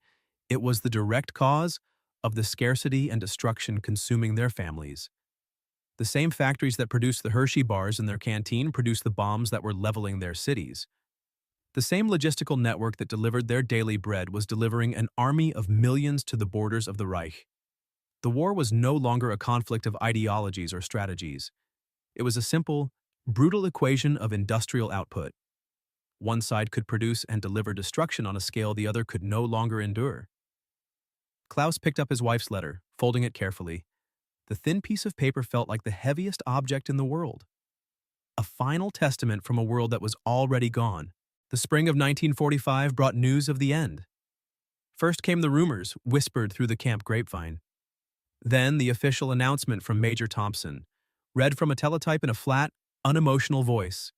it was the direct cause of the scarcity and destruction consuming their families. The same factories that produced the Hershey bars in their canteen produced the bombs that were leveling their cities. The same logistical network that delivered their daily bread was delivering an army of millions to the borders of the Reich. The war was no longer a conflict of ideologies or strategies. It was a simple, brutal equation of industrial output. One side could produce and deliver destruction on a scale the other could no longer endure. Klaus picked up his wife's letter, folding it carefully. The thin piece of paper felt like the heaviest object in the world. A final testament from a world that was already gone. The spring of 1945 brought news of the end. First came the rumors, whispered through the camp grapevine. Then the official announcement from Major Thompson, read from a teletype in a flat, unemotional voice.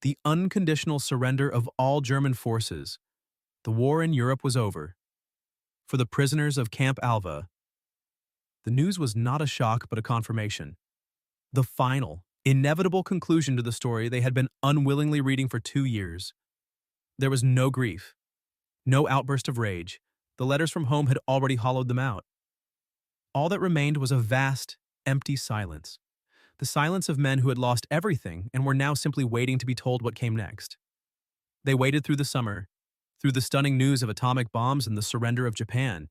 The unconditional surrender of all German forces. The war in Europe was over. For the prisoners of Camp Alva, the news was not a shock but a confirmation. The final, inevitable conclusion to the story they had been unwillingly reading for 2 years. There was no grief, no outburst of rage. The letters from home had already hollowed them out. All that remained was a vast, empty silence. The silence of men who had lost everything and were now simply waiting to be told what came next. They waited through the summer, through the stunning news of atomic bombs and the surrender of Japan.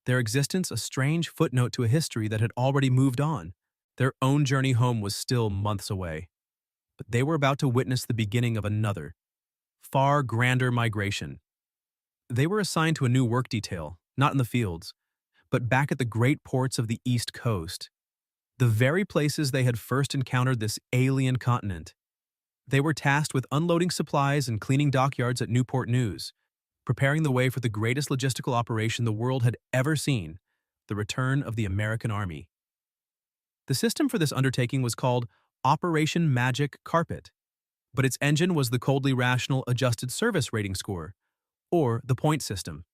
Their existence a strange footnote to a history that had already moved on. Their own journey home was still months away. But they were about to witness the beginning of another, far grander migration. They were assigned to a new work detail, not in the fields, but back at the great ports of the East Coast, the very places they had first encountered this alien continent. They were tasked with unloading supplies and cleaning dockyards at Newport News, preparing the way for the greatest logistical operation the world had ever seen, the return of the American Army. The system for this undertaking was called Operation Magic Carpet, but its engine was the coldly rational Adjusted Service Rating Score, or the point system.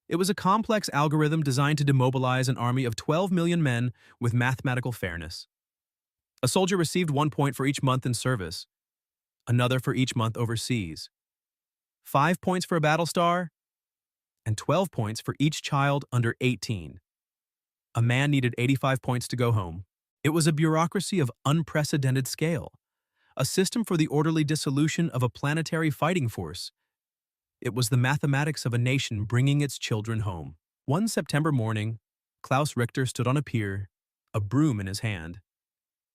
It was a complex algorithm designed to demobilize an army of 12 million men with mathematical fairness. A soldier received 1 point for each month in service, another for each month overseas, 5 points for a battle star, and 12 points for each child under 18. A man needed 85 points to go home. It was a bureaucracy of unprecedented scale, a system for the orderly dissolution of a planetary fighting force. It was the mathematics of a nation bringing its children home. One September morning, Klaus Richter stood on a pier, a broom in his hand,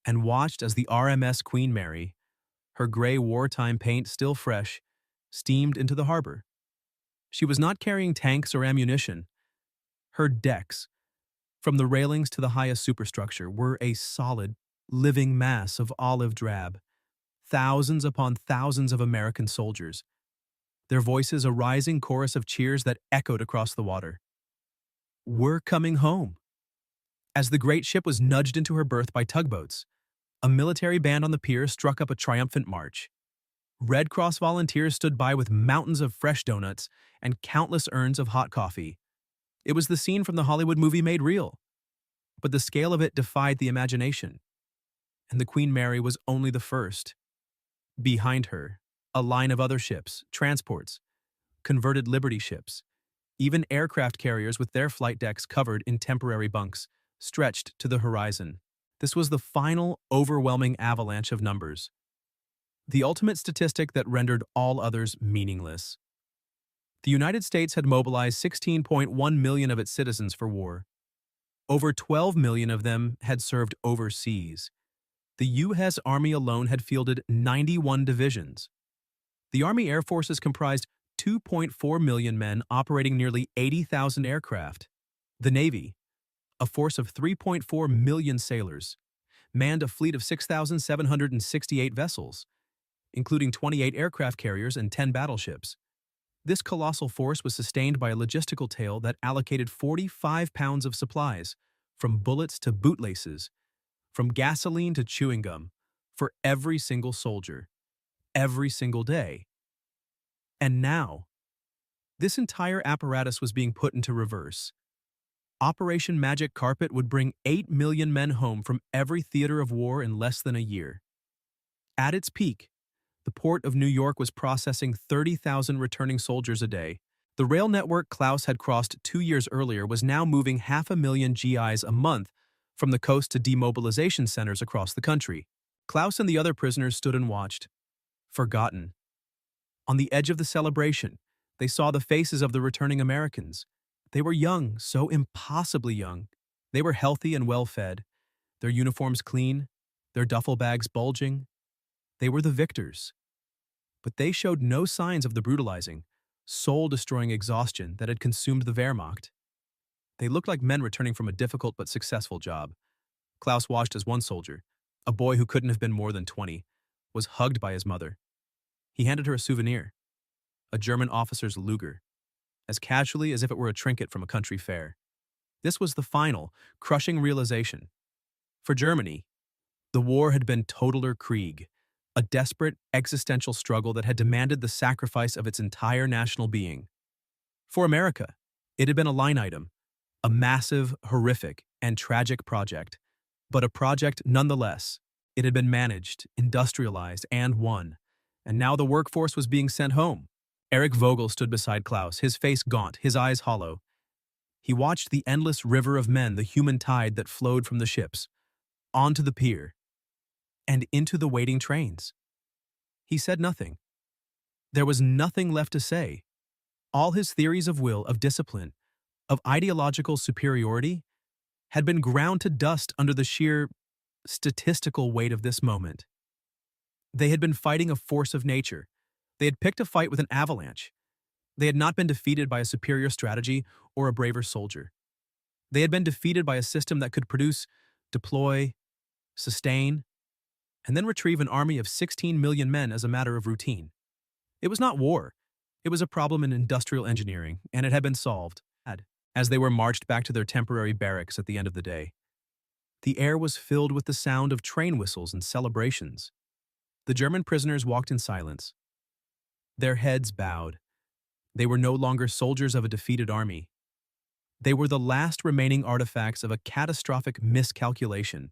and watched as the RMS Queen Mary, her gray wartime paint still fresh, steamed into the harbor. She was not carrying tanks or ammunition. Her decks, from the railings to the highest superstructure, were a solid, living mass of olive drab, thousands upon thousands of American soldiers, their voices a rising chorus of cheers that echoed across the water. "We're coming home." As the great ship was nudged into her berth by tugboats, a military band on the pier struck up a triumphant march. Red Cross volunteers stood by with mountains of fresh donuts and countless urns of hot coffee. It was the scene from the Hollywood movie made real, but the scale of it defied the imagination. And the Queen Mary was only the first. Behind her, a line of other ships, transports, converted Liberty ships, even aircraft carriers with their flight decks covered in temporary bunks, stretched to the horizon. This was the final, overwhelming avalanche of numbers. The ultimate statistic that rendered all others meaningless. The United States had mobilized 16.1 million of its citizens for war. Over 12 million of them had served overseas. The U.S. Army alone had fielded 91 divisions. The Army Air Forces comprised 2.4 million men operating nearly 80,000 aircraft. The Navy, a force of 3.4 million sailors, manned a fleet of 6,768 vessels, including 28 aircraft carriers and 10 battleships. This colossal force was sustained by a logistical tail that allocated 45 pounds of supplies, from bullets to bootlaces, from gasoline to chewing gum, for every single soldier, every single day. And now, this entire apparatus was being put into reverse. Operation Magic Carpet would bring 8 million men home from every theater of war in less than a year. At its peak, the port of New York was processing 30,000 returning soldiers a day. The rail network Klaus had crossed 2 years earlier was now moving 500,000 GIs a month from the coast to demobilization centers across the country. Klaus and the other prisoners stood and watched, forgotten. On the edge of the celebration, they saw the faces of the returning Americans. They were young, so impossibly young. They were healthy and well-fed, their uniforms clean, their duffel bags bulging. They were the victors. But they showed no signs of the brutalizing, soul-destroying exhaustion that had consumed the Wehrmacht. They looked like men returning from a difficult but successful job. Klaus watched as one soldier, a boy who couldn't have been more than 20, was hugged by his mother. He handed her a souvenir, a German officer's Luger, as casually as if it were a trinket from a country fair. This was the final, crushing realization. For Germany, the war had been totaler Krieg, a desperate, existential struggle that had demanded the sacrifice of its entire national being. For America, it had been a line item, a massive, horrific, and tragic project, but a project nonetheless. It had been managed, industrialized, and won, and now the workforce was being sent home. Erich Vogel stood beside Klaus, his face gaunt, his eyes hollow. He watched the endless river of men, the human tide that flowed from the ships, onto the pier, and into the waiting trains. He said nothing. There was nothing left to say. All his theories of will, of discipline, of ideological superiority had been ground to dust under the sheer statistical weight of this moment. They had been fighting a force of nature. They had picked a fight with an avalanche. They had not been defeated by a superior strategy or a braver soldier. They had been defeated by a system that could produce, deploy, sustain, and then retrieve an army of 16 million men as a matter of routine. It was not war. It was a problem in industrial engineering, and it had been solved, as they were marched back to their temporary barracks at the end of the day. The air was filled with the sound of train whistles and celebrations. The German prisoners walked in silence. Their heads bowed. They were no longer soldiers of a defeated army. They were the last remaining artifacts of a catastrophic miscalculation,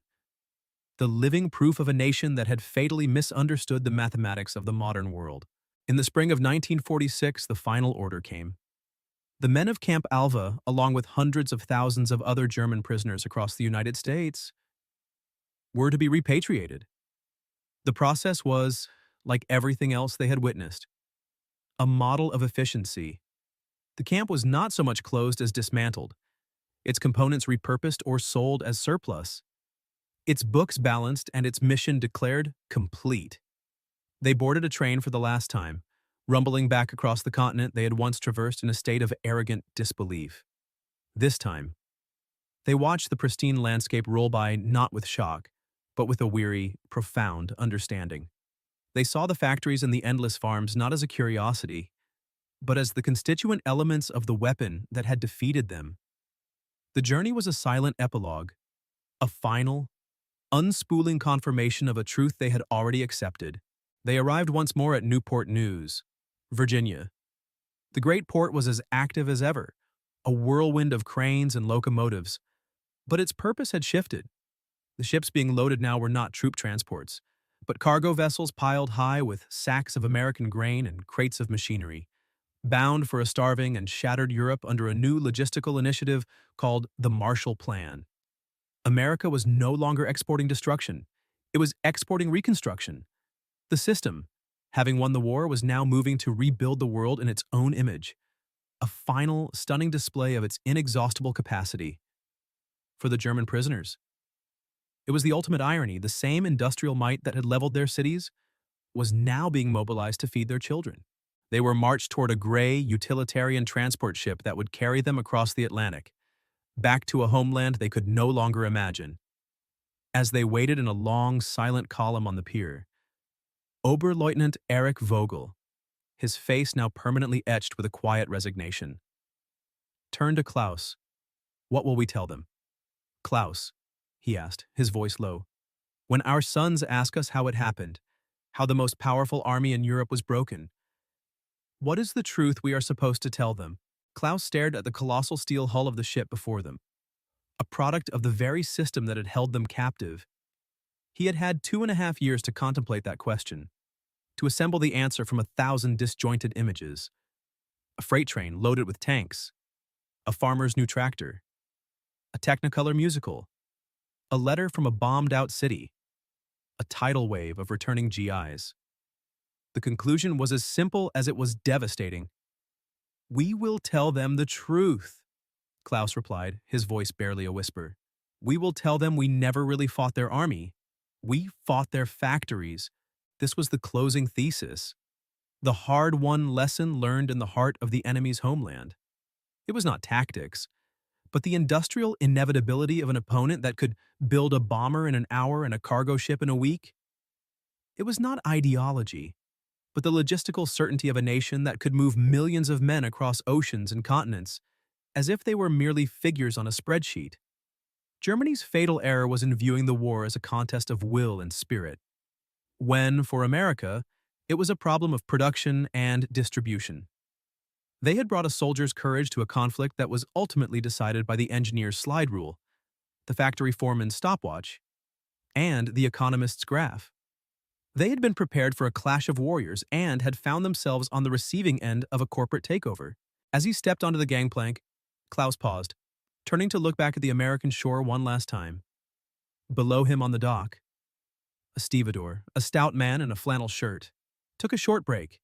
the living proof of a nation that had fatally misunderstood the mathematics of the modern world. In the spring of 1946, the final order came. The men of Camp Alva, along with hundreds of thousands of other German prisoners across the United States, were to be repatriated. The process was, like everything else they had witnessed, a model of efficiency. The camp was not so much closed as dismantled, its components repurposed or sold as surplus, its books balanced and its mission declared complete. They boarded a train for the last time, rumbling back across the continent they had once traversed in a state of arrogant disbelief. This time, they watched the pristine landscape roll by not with shock, but with a weary, profound understanding. They saw the factories and the endless farms not as a curiosity, but as the constituent elements of the weapon that had defeated them. The journey was a silent epilogue, a final, unspooling confirmation of a truth they had already accepted. They arrived once more at Newport News, Virginia. The great port was as active as ever, a whirlwind of cranes and locomotives, but its purpose had shifted. The ships being loaded now were not troop transports, but cargo vessels piled high with sacks of American grain and crates of machinery, bound for a starving and shattered Europe under a new logistical initiative called the Marshall Plan. America was no longer exporting destruction. It was exporting reconstruction. The system, having won the war, was now moving to rebuild the world in its own image, a final, stunning display of its inexhaustible capacity. For the German prisoners, it was the ultimate irony. The same industrial might that had leveled their cities was now being mobilized to feed their children. They were marched toward a gray, utilitarian transport ship that would carry them across the Atlantic, back to a homeland they could no longer imagine. As they waited in a long, silent column on the pier, Oberleutnant Erich Vogel, his face now permanently etched with a quiet resignation, turned to Klaus. "What will we tell them?" "Klaus," he asked, his voice low, "when our sons ask us how it happened, how the most powerful army in Europe was broken, what is the truth we are supposed to tell them?" Klaus stared at the colossal steel hull of the ship before them, a product of the very system that had held them captive. He had had 2.5 years to contemplate that question, to assemble the answer from 1,000 disjointed images. A freight train loaded with tanks, a farmer's new tractor, a Technicolor musical, a letter from a bombed-out city, a tidal wave of returning GIs. The conclusion was as simple as it was devastating. "We will tell them the truth," Klaus replied, his voice barely a whisper. "We will tell them we never really fought their army. We fought their factories. This was the closing thesis, the hard-won lesson learned in the heart of the enemy's homeland. It was not tactics, but the industrial inevitability of an opponent that could build a bomber in an hour and a cargo ship in a week. It was not ideology, but the logistical certainty of a nation that could move millions of men across oceans and continents, as if they were merely figures on a spreadsheet. Germany's fatal error was in viewing the war as a contest of will and spirit, when, for America, it was a problem of production and distribution. They had brought a soldier's courage to a conflict that was ultimately decided by the engineer's slide rule, the factory foreman's stopwatch, and the economist's graph. They had been prepared for a clash of warriors and had found themselves on the receiving end of a corporate takeover. As he stepped onto the gangplank, Klaus paused, turning to look back at the American shore one last time. Below him on the dock, a stevedore, a stout man in a flannel shirt, took a short break.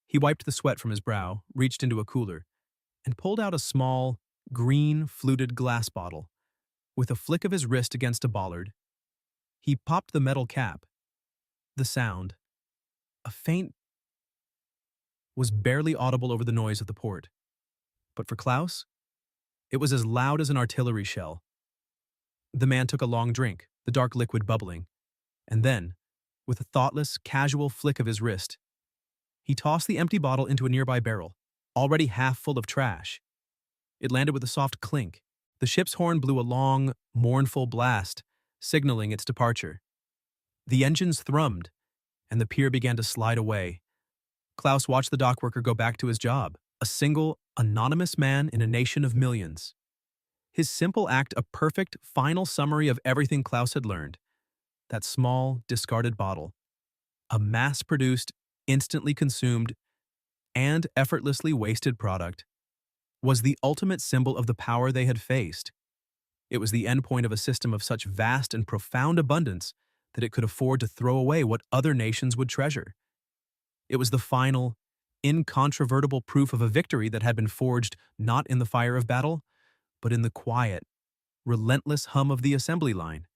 He wiped the sweat from his brow, reached into a cooler, and pulled out a small, green, fluted glass bottle. With a flick of his wrist against a bollard, he popped the metal cap. The sound, a faint, was barely audible over the noise of the port. But for Klaus, it was as loud as an artillery shell. The man took a long drink, the dark liquid bubbling, and then, with a thoughtless, casual flick of his wrist, he tossed the empty bottle into a nearby barrel, already half full of trash. It landed with a soft clink. The ship's horn blew a long, mournful blast, signaling its departure. The engines thrummed, and the pier began to slide away. Klaus watched the dockworker go back to his job, a single, anonymous man in a nation of millions. His simple act a perfect, final summary of everything Klaus had learned. That small, discarded bottle, a mass-produced, instantly consumed, and effortlessly wasted product, was the ultimate symbol of the power they had faced. It was the endpoint of a system of such vast and profound abundance that it could afford to throw away what other nations would treasure. It was the final, incontrovertible proof of a victory that had been forged not in the fire of battle, but in the quiet, relentless hum of the assembly line.